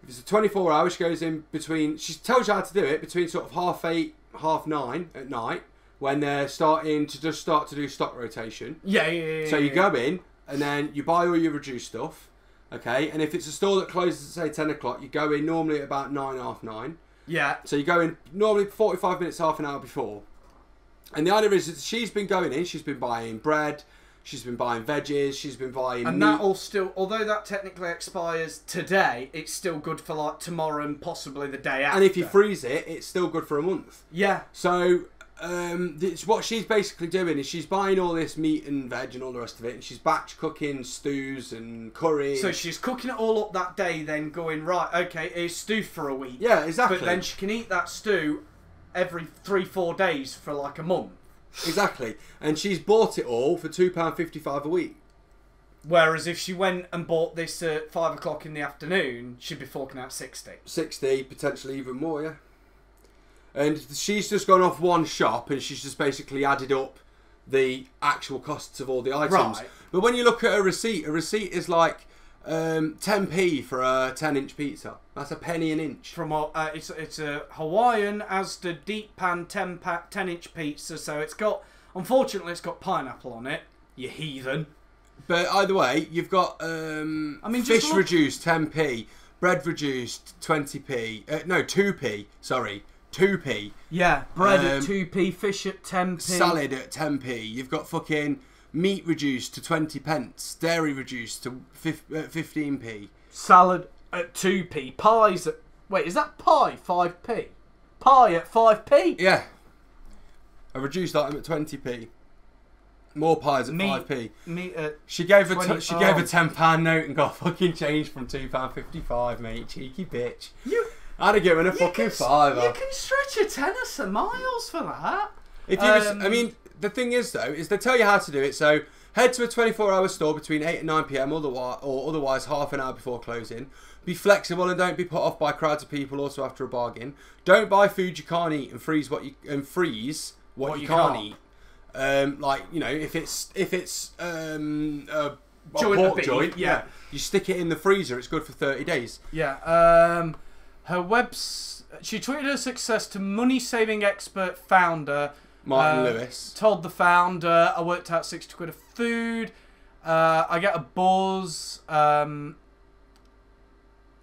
A: If it's a 24 hours, she goes in between. She tells you how to do it between sort of 8:30, 9:30 at night when they're starting to start to do stock rotation.
B: Yeah.
A: So you go in and then you buy all your reduced stuff, okay. And if it's a store that closes at say 10 o'clock, you go in normally at about 9, half 9.
B: Yeah.
A: So you go in normally 45 minutes, half an hour before. And the idea is that she's been going in, she's been buying bread, she's been buying veggies, she's been buying meat.
B: That all still, although that technically expires today, it's still good for like tomorrow and possibly the day after.
A: And if you freeze it, it's still good for a month.
B: Yeah.
A: So what she's basically doing is she's buying all this meat and veg and all the rest of it, and she's batch cooking stews and curry.
B: So she's cooking it all up that day, then going, right, okay, here's stew for a week.
A: Yeah, exactly.
B: But then she can eat that stew every 3-4 days for like a month.
A: Exactly. And she's bought it all for £2.55 a week.
B: Whereas if she went and bought this at 5 o'clock in the afternoon, she'd be forking out 60.
A: 60, potentially even more, yeah. And she's just gone off one shop and she's just basically added up the actual costs of all the items.
B: Right.
A: But when you look at a receipt is like 10p for a 10-inch pizza. That's a penny an inch.
B: From it's a Hawaiian Asda deep pan 10-inch pizza. So unfortunately it's got pineapple on it. You heathen.
A: But either way, you've got fish reduced 10p, bread reduced 20p. No, 2p. Sorry, 2p.
B: Yeah, bread at 2p, fish at 10p,
A: salad at 10p. You've got fucking meat reduced to 20 pence, dairy reduced to 15p.
B: Salad at 2p, pies at... Wait, is that pie 5p? Pie at 5p?
A: Yeah. A reduced item at 20p. More pies at 5p.
B: Meat at...
A: She gave a £10 note and got fucking change from £2.55, mate. Cheeky bitch. I'd have given a fucking fiver.
B: You can stretch a tenner some miles for that.
A: If you I mean... The thing is, though, is they tell you how to do it. So head to a 24-hour store between 8 and 9 p.m. or otherwise half an hour before closing. Be flexible and don't be put off by crowds of people also after a bargain. Don't buy food you can't eat and freeze what you can't eat. Like, you know, if it's a pork joint, yeah, you stick it in the freezer. It's good for 30 days.
B: Yeah. She tweeted her success to money-saving expert founder
A: Martin Lewis.
B: Told the founder, I worked out 60 quid of food. I get a buzz. I'll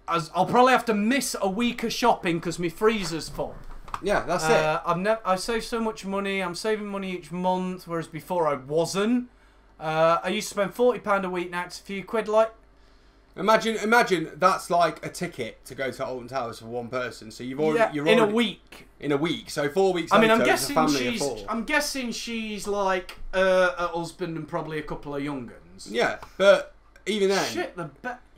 B: probably have to miss a week of shopping because my freezer's full.
A: Yeah, that's it.
B: I save so much money. I'm saving money each month, whereas before I wasn't. I used to spend £40 a week. Now it's a few quid. Like,
A: imagine that's like a ticket to go to Alton Towers for one person. So you're already
B: in a week.
A: In a week, so 4 weeks.
B: I mean,
A: later,
B: I'm guessing she's like a husband and probably a couple of young uns.
A: Yeah, but even then,
B: shit,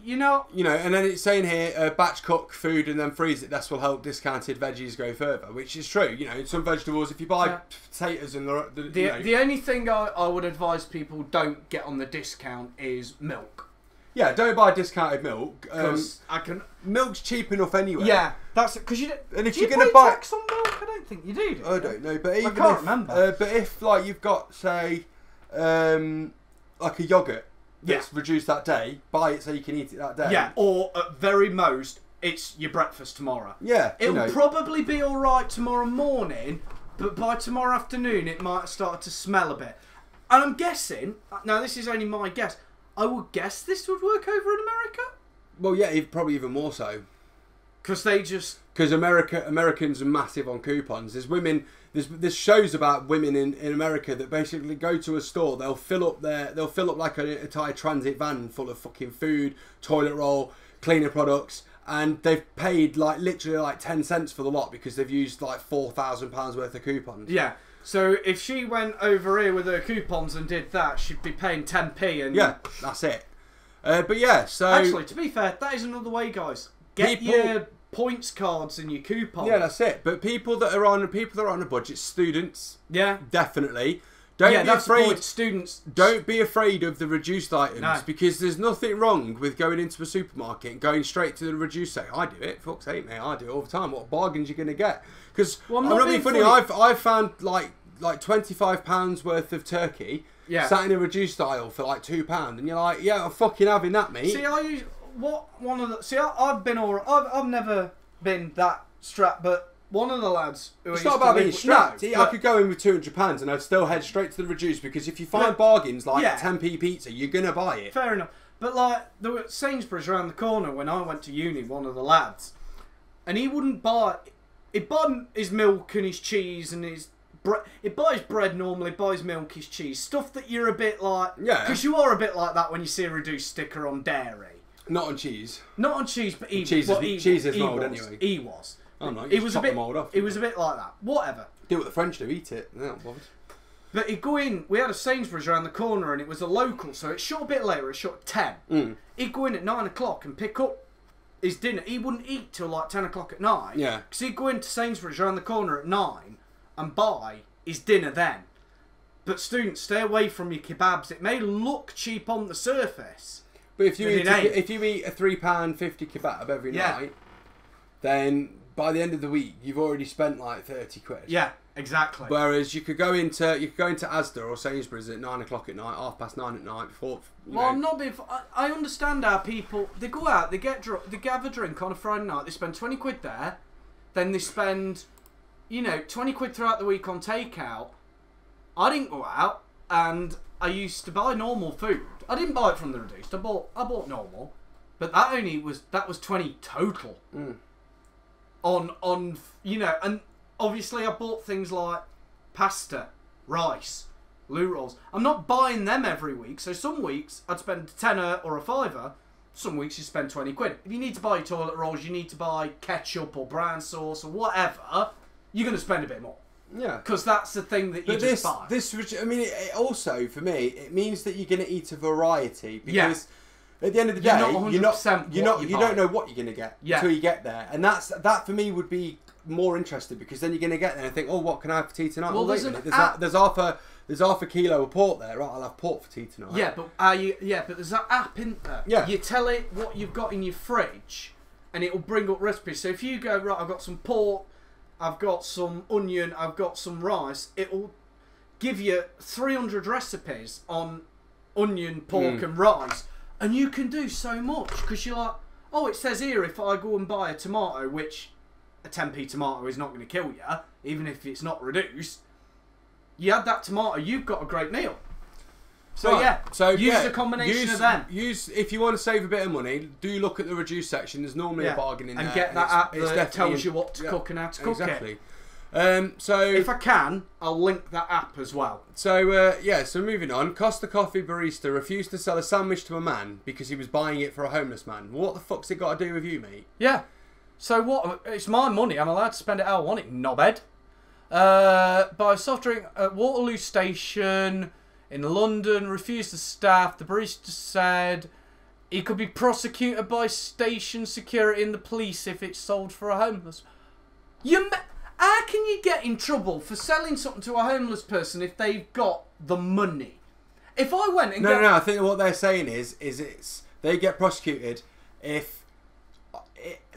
B: you know,
A: and then it's saying here, batch cook food and then freeze it. This will help discounted veggies go further, which is true. You know, some vegetables, if you buy potatoes and
B: the only thing I would advise people don't get on the discount is milk.
A: Yeah, don't buy discounted milk.
B: Because
A: milk's cheap enough anyway.
B: Yeah, that's it. Because
A: if
B: you're going to buy tax on milk, I don't think you do.
A: I don't know, but even
B: I can't remember.
A: But if like you've got say, like a yogurt that's reduced that day, buy it so you can eat it that day.
B: Yeah, or at very most, it's your breakfast tomorrow.
A: Yeah,
B: it'll probably be all right tomorrow morning, but by tomorrow afternoon, it might start to smell a bit. And I'm guessing. Now, this is only my guess. I would guess this would work over in America.
A: Well, yeah, probably even more so.
B: Because they just...
A: Because Americans are massive on coupons. There's women... There's shows about women in America that basically go to a store. They'll fill up like an entire transit van full of fucking food, toilet roll, cleaner products, and they've paid like literally like 10 cents for the lot because they've used like £4,000 worth of coupons.
B: Yeah. So if she went over here with her coupons and did that, she'd be paying 10p. And
A: yeah, that's it. But yeah, so
B: actually, to be fair, that is another way, guys. Get your points cards and your coupons.
A: Yeah, that's it. But people that are on a budget, students,
B: yeah,
A: definitely. Don't be afraid.
B: Students,
A: don't be afraid of the reduced items,
B: no.
A: Because there's nothing wrong with going into a supermarket and going straight to the reduced section. I do it. Fuck's sake, mate. I do it all the time. What bargains you going to get? Because I'm not being funny. I've found like £25 worth of turkey sat in a reduced aisle for like £2, and you're like, yeah, I'm fucking having that, mate.
B: See, I've never been that strapped, but one of the lads who
A: it's not about being strapped. I could go in with £200 and I'd still head straight to the reduced, because if you find bargains like 10p pizza, you're gonna buy it.
B: Fair enough. But like, there were Sainsbury's around the corner when I went to uni, one of the lads, and he wouldn't buy. He'd buy his milk and his cheese and his bread. He'd buy his bread normally, buy his milk, his cheese, stuff that you're a bit like. Yeah. Because you are a bit like that when you see a reduced sticker on dairy.
A: Not on cheese.
B: Not on cheese, but
A: cheese is mould anyway.
B: He was.
A: Oh no,
B: it was a bit. It was a bit like that. Whatever.
A: Do what the French do. Eat it. They're not bothered.
B: But he'd go in. We had a Sainsbury's around the corner, and it was a local, so it shut a bit later. It shut at 10. He'd go in at 9 o'clock and pick up his dinner. He wouldn't eat till like 10 o'clock at night.
A: Yeah.
B: Because he'd go into Sainsbury's around the corner at 9 and buy his dinner then. But students, stay away from your kebabs. It may look cheap on the surface.
A: But if you eat a £3.50 kebab every night, then by the end of the week you've already spent like 30 quid.
B: Yeah, exactly.
A: Whereas you could go into Asda or Sainsbury's at 9 o'clock at night, 9:30 at night before.
B: I'm not being. I understand how people they go out, they get drunk, they have a drink on a Friday night, they spend 20 quid there, then they spend, 20 quid throughout the week on takeout. I didn't go out, and I used to buy normal food. I didn't buy it from the reduced. I bought normal, but that was 20 total. On and obviously I bought things like pasta, rice, loo rolls. I'm not buying them every week, so some weeks I'd spend a tenner or a fiver. Some weeks you spend 20 quid. If you need to buy toilet rolls, you need to buy ketchup or brown sauce or whatever, you're going to spend a bit more. Yeah, because that's the thing that you just buy.
A: It also, for me, it means that you're going to eat a variety, because at the end of the day, you don't know what you're going to get until you get there, and that for me would be more interesting, because then you're going to get there and think, oh, what can I have for tea tonight? Well, wait a minute, there's half a kilo of pork there, right? I'll have pork for tea tonight.
B: Yeah, but there's that app in there. Yeah, you tell it what you've got in your fridge, and it will bring up recipes. So if you go, right, I've got some pork, I've got some onion, I've got some rice, it will give you 300 recipes on onion, pork and rice, and you can do so much, because you're like, oh, it says here if I go and buy a tomato, which a 10p tomato is not going to kill you, even if it's not reduced, you add that tomato, you've got a great meal. So use a combination of them.
A: If you want to save a bit of money, do look at the reduced section. There's normally a bargain in there.
B: And get that app that tells you what to cook and how to cook it.
A: So
B: if I can, I'll link that app as well.
A: So so moving on. Costa Coffee barista refused to sell a sandwich to a man because he was buying it for a homeless man. What the fuck's it got to do with you, mate?
B: Yeah. So what? It's my money. I'm allowed to spend it how I want it, knobhead. Buy a soft drink at Waterloo Station in London, refused the staff. The barista said he could be prosecuted by station security and the police if it's sold for a homeless. How can you get in trouble for selling something to a homeless person if they've got the money? If I went and
A: no, I think what they're saying is they get prosecuted if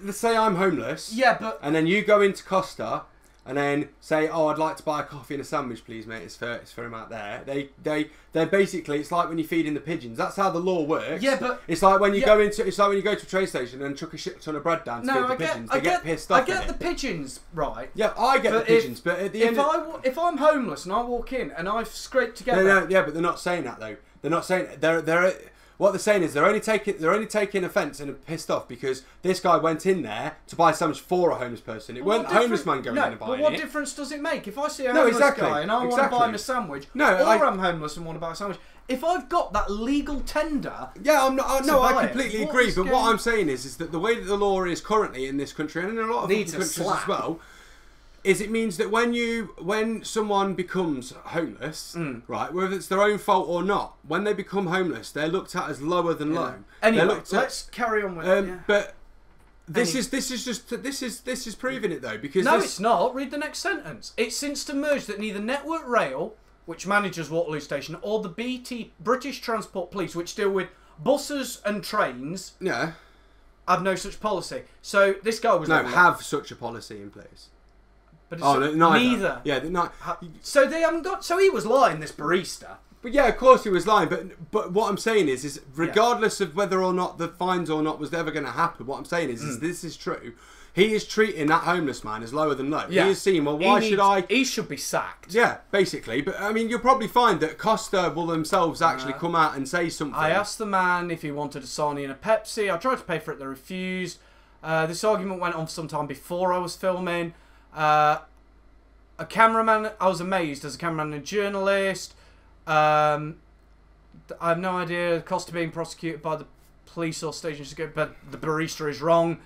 A: let's say I'm homeless.
B: Yeah, but
A: and then you go into Costa. And then say, oh, I'd like to buy a coffee and a sandwich, please, mate. It's for him out there. They're basically, it's like when you're feeding the pigeons. That's how the law works.
B: Yeah, but
A: it's like when you go to a train station and chuck a shit ton of bread down to feed the pigeons. They get pissed off.
B: I get the pigeons, right?
A: Yeah, I get the pigeons, but at the end,
B: if I'm homeless and I walk in and I've scraped together,
A: but they're not saying that though. They're not saying they're. what they're saying is they're only taking offence and are pissed off because this guy went in there to buy a sandwich for a homeless person. It weren't a homeless man going in and buying it.
B: But what difference does it make if I see a homeless guy and I want to buy him a sandwich, or I'm homeless and want to buy a sandwich? If I've got that legal tender,
A: I completely agree. But what I'm saying is that the way that the law is currently in this country and in a lot of other countries as well, is it means that when someone becomes homeless, right, whether it's their own fault or not, when they become homeless, they're looked at as lower than low.
B: Anyway, let's carry on with it.
A: But this is proving it though, because
B: it's not. Read the next sentence. It's since emerged that neither Network Rail, which manages Waterloo Station, or the BT British Transport Police, which deal with buses and trains, have no such policy. So this guy was
A: have such a policy in place.
B: But it's neither.
A: Yeah, not.
B: So they haven't got. So he was lying, this barista.
A: But yeah, of course he was lying. But what I'm saying is regardless of whether or not the fines or not was ever going to happen, what I'm saying is this is true. He is treating that homeless man as lower than low. Yeah. He is saying, well, why should I?
B: He should be sacked.
A: Yeah, basically. But I mean, you'll probably find that Costa will themselves actually come out and say something.
B: I asked the man if he wanted a Sony and a Pepsi. I tried to pay for it. They refused. This argument went on for some time before I was filming. A cameraman, I was amazed as a cameraman and a journalist. I have no idea. Costa being prosecuted by the police or station, but the barista is wrong.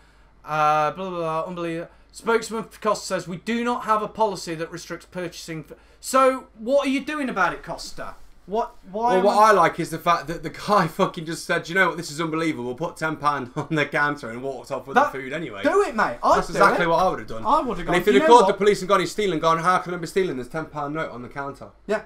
B: Blah, blah, blah, unbelievable. Spokesman for Costa says, we do not have a policy that restricts purchasing. So, what are you doing about it, Costa? Why?
A: Well, what I like is the fact that the guy fucking just said, you know what, this is unbelievable. We'll put £10 on the counter and walked off with the food anyway.
B: Do it, mate.
A: That's exactly what I would have done.
B: I would have gone.
A: And if he'd have called the police and gone, he's stealing, gone, how can I be stealing? There's £10 note on the counter.
B: Yeah.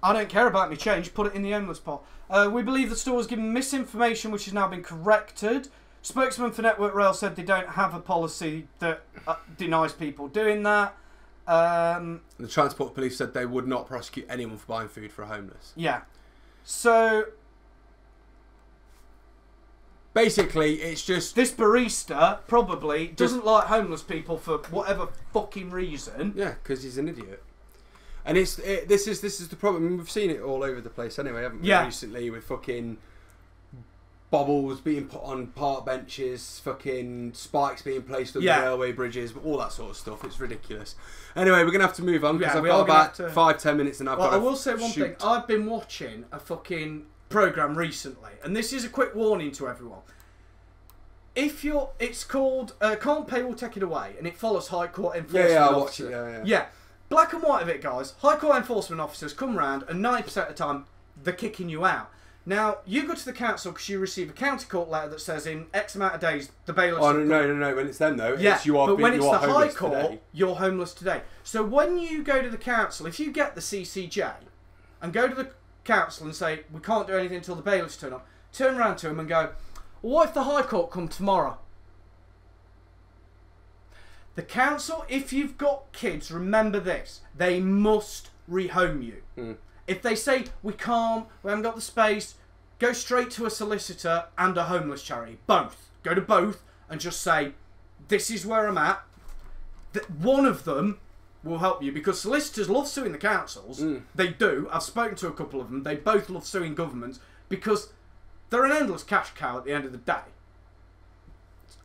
B: I don't care about any change. Put it in the homeless pot. We believe the store was given misinformation, which has now been corrected. Spokesman for Network Rail said they don't have a policy that denies people doing that.
A: The Transport Police said they would not prosecute anyone for buying food for a homeless.
B: Yeah. So
A: basically, it's just
B: this barista probably doesn't like homeless people for whatever fucking reason.
A: Yeah, because he's an idiot. And this is the problem. I mean, we've seen it all over the place anyway, haven't we? Recently with fucking bobbles being put on park benches, fucking spikes being placed on the railway bridges, all that sort of stuff. It's ridiculous. Anyway, we're going to have to move on because I've got about 5-10 minutes and I've got to
B: I will say one thing. I've been watching a fucking programme recently, and this is a quick warning to everyone. It's called Can't Pay Will Take It Away, and it follows High Court enforcement officers.
A: I watch it,
B: yeah. Black and white of it, guys. High Court enforcement officers come round, and 90% of the time, they're kicking you out. Now, you go to the council because you receive a county court letter that says in X amount of days, the bailiffs...
A: Oh, no. When it's them, though, it's you are
B: but when it's the High Court,
A: today.
B: You're homeless today. So when you go to the council, if you get the CCJ and go to the council and say, we can't do anything until the bailiffs turn up, turn around to them and go, well, what if the High Court come tomorrow? The council, if you've got kids, remember this, they must rehome you. If they say, we can't, we haven't got the space, go straight to a solicitor and a homeless charity. Both. Go to both and just say, this is where I'm at. One of them will help you because solicitors love suing the councils. They do. I've spoken to a couple of them. They both love suing governments because they're an endless cash cow at the end of the day.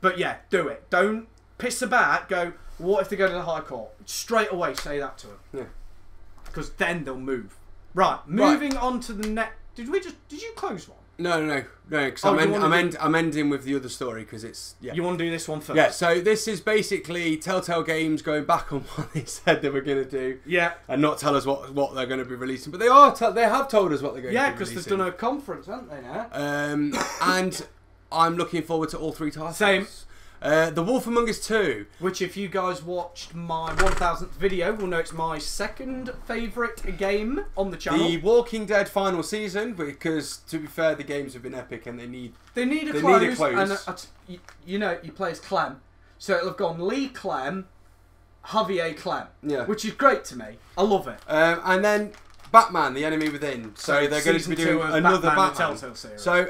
B: But yeah, do it. Don't piss about. Go, what if they go to the High Court? Straight away say that to them. Yeah. Because then they'll move. Right, moving on to the next. Did you close one?
A: No. Because I'm ending with the other story because it's
B: You want to do this one first?
A: Yeah. So this is basically Telltale Games going back on what they said they were going to do.
B: Yeah.
A: And not tell us what they're going to be releasing, but they have told us what they're going to be releasing.
B: Yeah, because they've done a conference, haven't they now?
A: And I'm looking forward to all 3 titles.
B: Same.
A: The Wolf Among Us 2.
B: Which, if you guys watched my 1000th video, will know it's my second favourite game on the channel.
A: The Walking Dead final season, because, to be fair, the games have been epic and they need
B: a close. And, you play as Clem. So it'll have gone Lee Clem, Javier Clem. Yeah. Which is great to me. I love it.
A: And then Batman, The Enemy Within. So they're going to be doing another Batman.
B: Telltale series.
A: So,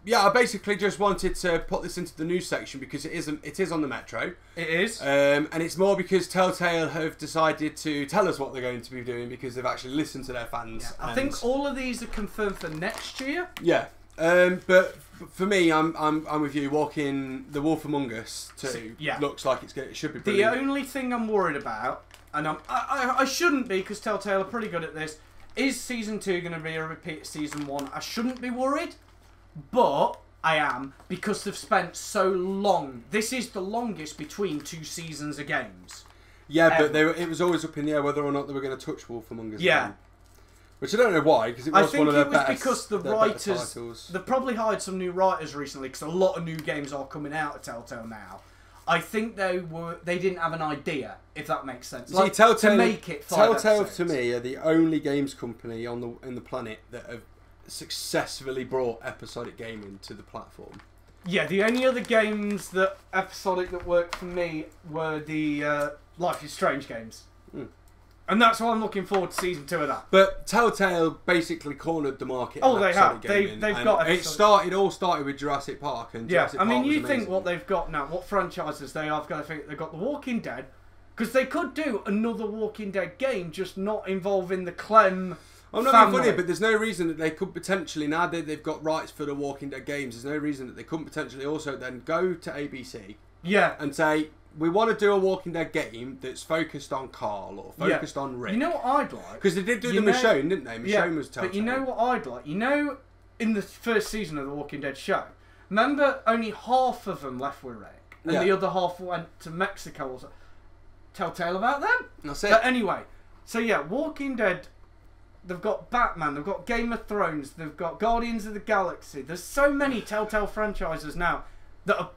A: yeah, I basically just wanted to put this into the news section because it is on the Metro.
B: It is.
A: And it's more because Telltale have decided to tell us what they're going to be doing because they've actually listened to their fans.
B: Yeah, I think all of these are confirmed for next year.
A: Yeah. But for me, I'm with you. The Wolf Among Us 2 looks like it should be brilliant.
B: The only thing I'm worried about, and I shouldn't be because Telltale are pretty good at this, is Season 2 going to be a repeat of Season 1? I shouldn't be worried, but I am because they've spent so long. This is the longest between 2 seasons of games.
A: Yeah, but it was always up in the air whether or not they were going to touch Wolf Among Us.
B: Yeah.
A: Again. Which I don't know why, because it was one of their best.
B: I think it was because the writers, they've probably hired some new writers recently, because a lot of new games are coming out of Telltale now. I think they didn't have an idea, if that makes sense.
A: Like, Telltale,
B: to make it 5
A: Telltale
B: episodes.
A: to me are the only games company in the planet that have successfully brought episodic gaming to the platform.
B: Yeah, the only other games that episodic that worked for me were the Life is Strange games. And that's why I'm looking forward to Season 2 of that.
A: But Telltale basically cornered the market.
B: Oh, they have.
A: Gaming,
B: They've got.
A: It all started with Jurassic Park, and Jurassic Park
B: I mean,
A: was
B: you think
A: amazing.
B: what they've got now, what franchises they have got? I think they've got The Walking Dead, because they could do another Walking Dead game, just not involving the Clem.
A: I'm not being funny, but there's no reason that they could potentially, now that they've got rights for the Walking Dead games, there's no reason that they couldn't potentially also then go to ABC, and say, we want to do a Walking Dead game that's focused on Carl or focused on Rick.
B: You know what I'd like?
A: Because they did do the Michonne, didn't they? Michonne was Telltale.
B: But you know what I'd like? You know, in the first season of the Walking Dead show, remember only half of them left with Rick, and the other half went to Mexico or something. Telltale about them?
A: That's it.
B: But anyway, so yeah, Walking Dead, they've got Batman, they've got Game of Thrones, they've got Guardians of the Galaxy. There's so many Telltale franchises now that are...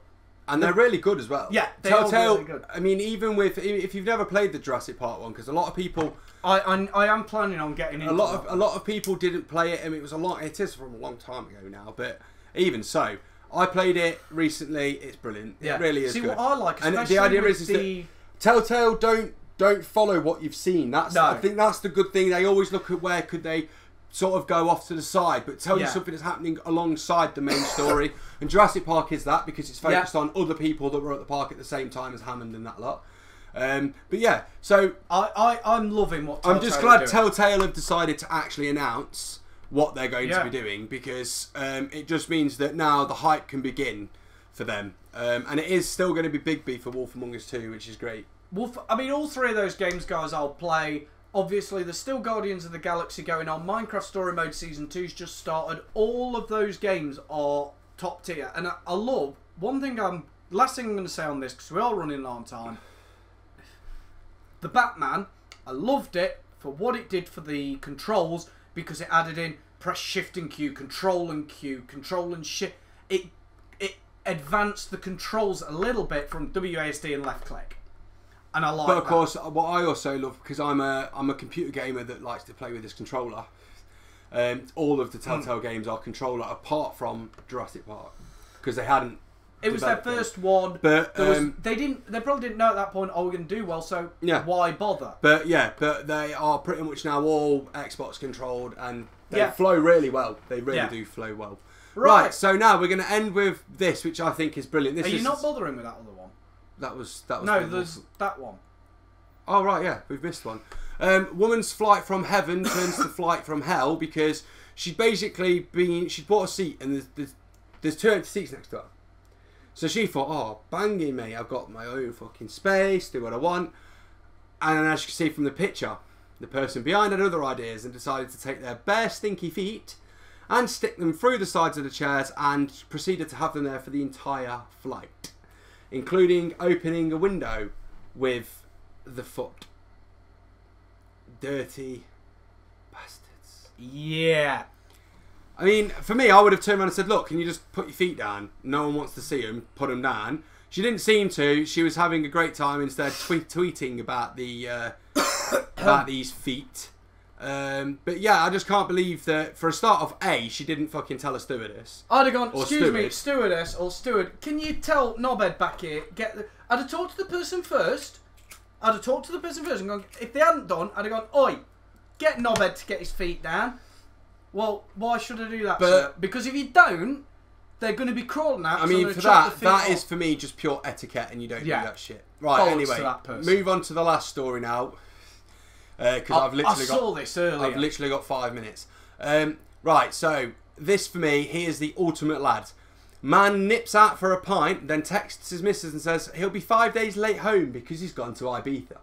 A: And they're really good as well.
B: Yeah,
A: Telltale,
B: are really good.
A: I mean, even if you've never played the Jurassic Park one, because a lot of people...
B: I am planning on getting into
A: a lot of people didn't play it, and it is from a long time ago now, but even so, I played it recently, it's brilliant.
B: Yeah.
A: It really is good.
B: See, what I like, especially
A: and the idea
B: with
A: is that Telltale don't follow what you've seen. I think that's the good thing. They always look at where could they sort of go off to the side, but tell you something that's happening alongside the main story. And Jurassic Park is that, because it's focused on other people that were at the park at the same time as Hammond and that lot. But yeah, so
B: I'm loving what Telltale
A: I'm just glad
B: doing.
A: Telltale have decided to actually announce what they're going to be doing, because it just means that now the hype can begin for them. And it is still going to be Big B for Wolf Among Us 2, which is great.
B: I mean, all 3 of those games, guys, I'll play. Obviously, there's still Guardians of the Galaxy going on. Minecraft Story Mode Season 2's just started. All of those games are top tier. And I love... Last thing I'm going to say on this, because we're all running low on time. The Batman, I loved it for what it did for the controls, because it added in press shift and Q, control and shift. It advanced the controls a little bit from WASD and left click. And I like
A: But of course, what I also love, because I'm a computer gamer that likes to play with this controller, all of the Telltale games are controller, apart from Jurassic Park, because they hadn't.
B: It was their first one,
A: but
B: they probably didn't know at that point, oh, we're going to do well, so why bother?
A: But they are pretty much now all Xbox controlled, and they flow really well. They really do flow well. Right, so now we're going to end with this, which I think is brilliant. Are
B: you not bothering with that other one?
A: That was
B: no, there's that one.
A: Oh right, yeah, we've missed one. Woman's flight from heaven turns to flight from hell, because she'd basically she'd bought a seat, and there's 2 empty seats next to her. So she thought, oh, banging me, I've got my own fucking space, do what I want. And as you can see from the picture, the person behind had other ideas and decided to take their bare stinky feet and stick them through the sides of the chairs, and proceeded to have them there for the entire flight, including opening a window with the foot. Dirty bastards.
B: Yeah.
A: I mean, for me, I would have turned around and said, look, can you just put your feet down? No one wants to see them. Put them down. She didn't seem to. She was having a great time, instead tweeting about the about these feet. But yeah, I just can't believe that, for a start of she didn't fucking tell a stewardess.
B: I'd have gone, excuse me, stewardess or steward, can you tell Knobhead back here, I'd have talked to the person first. And gone, if they hadn't done, I'd have gone, oi, get Knobhead to get his feet down. Well, why should I do that, sir? Because if you don't, they're going to be crawling out.
A: I mean, for that is for me just pure etiquette, and you don't do that shit. Right.
B: Bollocks
A: anyway,
B: to that person.
A: Move on to the last story now, because
B: I saw this earlier.
A: I've literally got 5 minutes. Right. So this for me, he is the ultimate lad. Man nips out for a pint, then texts his missus and says he'll be 5 days late home because he's gone to Ibiza.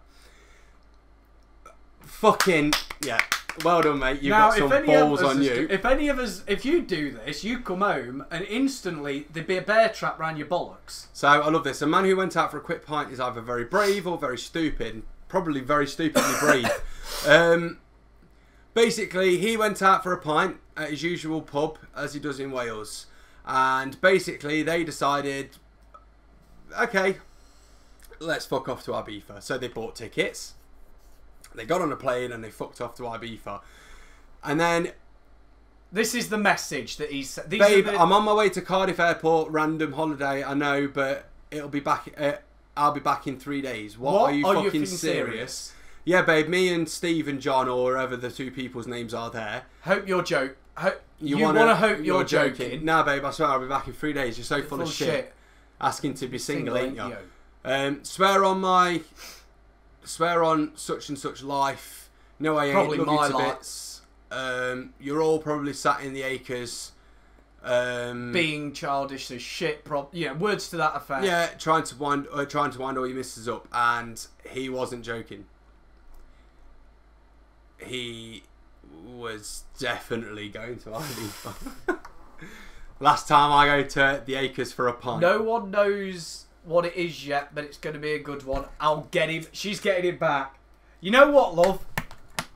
A: Fucking yeah. Well done, mate. You've got some balls on you.
B: If you do this, you come home and instantly there'd be a bear trap around your bollocks.
A: So I love this. A man who went out for a quick pint is either very brave or very stupid. Probably very stupidly brave. Basically, he went out for a pint at his usual pub, as he does in Wales. And basically, they decided, okay, let's fuck off to Ibiza. So they bought tickets. They got on a plane and they fucked off to Ibiza. And then...
B: This is the message that he's...
A: Babe, I'm on my way to Cardiff Airport, random holiday, I know, but it'll be back... I'll be back in 3 days. What? Are you fucking serious? Yeah, babe, me and Steve and John, or wherever the two people's names are there.
B: Hope you're joking. You want to hope you're joking.
A: Nah, babe, I swear I'll be back in 3 days. You're so full of shit. Asking to be single, ain't you? Swear on such and such life. No, I ain't.
B: Probably my life.
A: Bits. You're all probably sat in the acres.
B: Being childish as shit. Words to that effect.
A: Yeah, trying to wind all your misses up, and he wasn't joking. He was definitely going to Ibiza. Last time I go to the acres for a pint.
B: No one knows what it is yet, but it's going to be a good one. I'll get him. She's getting him back. You know what, love?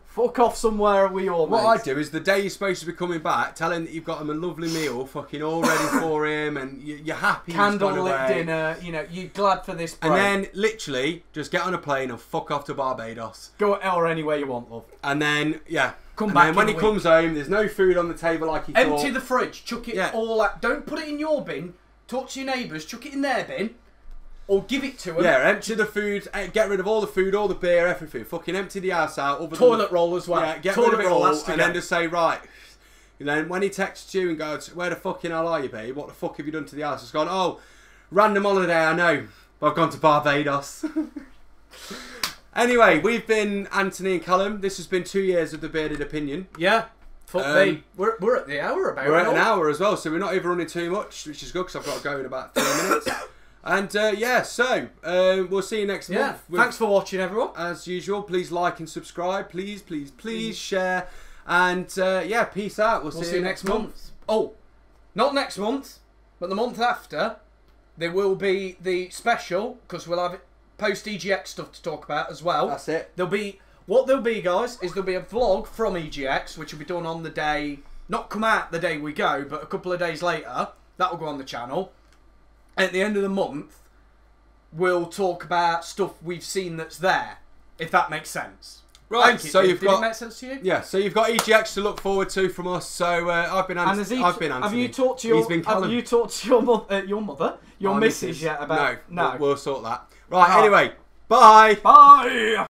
B: Fuck off somewhere with your
A: What I do is the day you're supposed to be coming back, tell him that you've got him a lovely meal, fucking all ready for him, and you're happy.
B: Candlelit dinner, you're glad for this break.
A: And then, literally, just get on a plane and fuck off to Barbados.
B: Go or anywhere you want, love.
A: And then,
B: come back.
A: And then when he comes home, there's no food on the table like he thought.
B: Empty the fridge, chuck it all out. Don't put it in your bin. Talk to your neighbours, chuck it in their bin. Or give it to them.
A: Yeah, empty the food, get rid of all the food, all the beer, everything. Fucking empty the house out.
B: Toilet roll as well.
A: Yeah, get rid of it all, and then just say, right. And then when he texts you and goes, where the fucking hell are you, babe? What the fuck have you done to the house? It's gone, oh, random holiday, I know. But I've gone to Barbados. Anyway, we've been Anthony and Callum. This has been 2 years of the Bearded Opinion.
B: Yeah. Fuck me. We're at the hour about it.
A: We're at an hour as well, so we're not even running too much, which is good, because I've got to go in about 3 minutes. And we'll see you next month.
B: Thanks for watching, everyone.
A: As usual, please like and subscribe. Please share. And peace out. We'll see you next month.
B: Oh, not next month, but the month after, there will be the special, because we'll have post-EGX stuff to talk about as well.
A: That's it.
B: What there'll be, guys, is there'll be a vlog from EGX, which will be done on the day, not come out the day we go, but a couple of days later. That will go on the channel. At the end of the month, we'll talk about stuff we've seen that's there, if that makes sense.
A: Right, so
B: did it make sense to you?
A: Yeah, so you've got EGX to look forward to from us. So I've been Anthony.
B: Have you talked to your missus yet about...
A: No, we'll sort that. Right, anyway, bye.
B: Bye.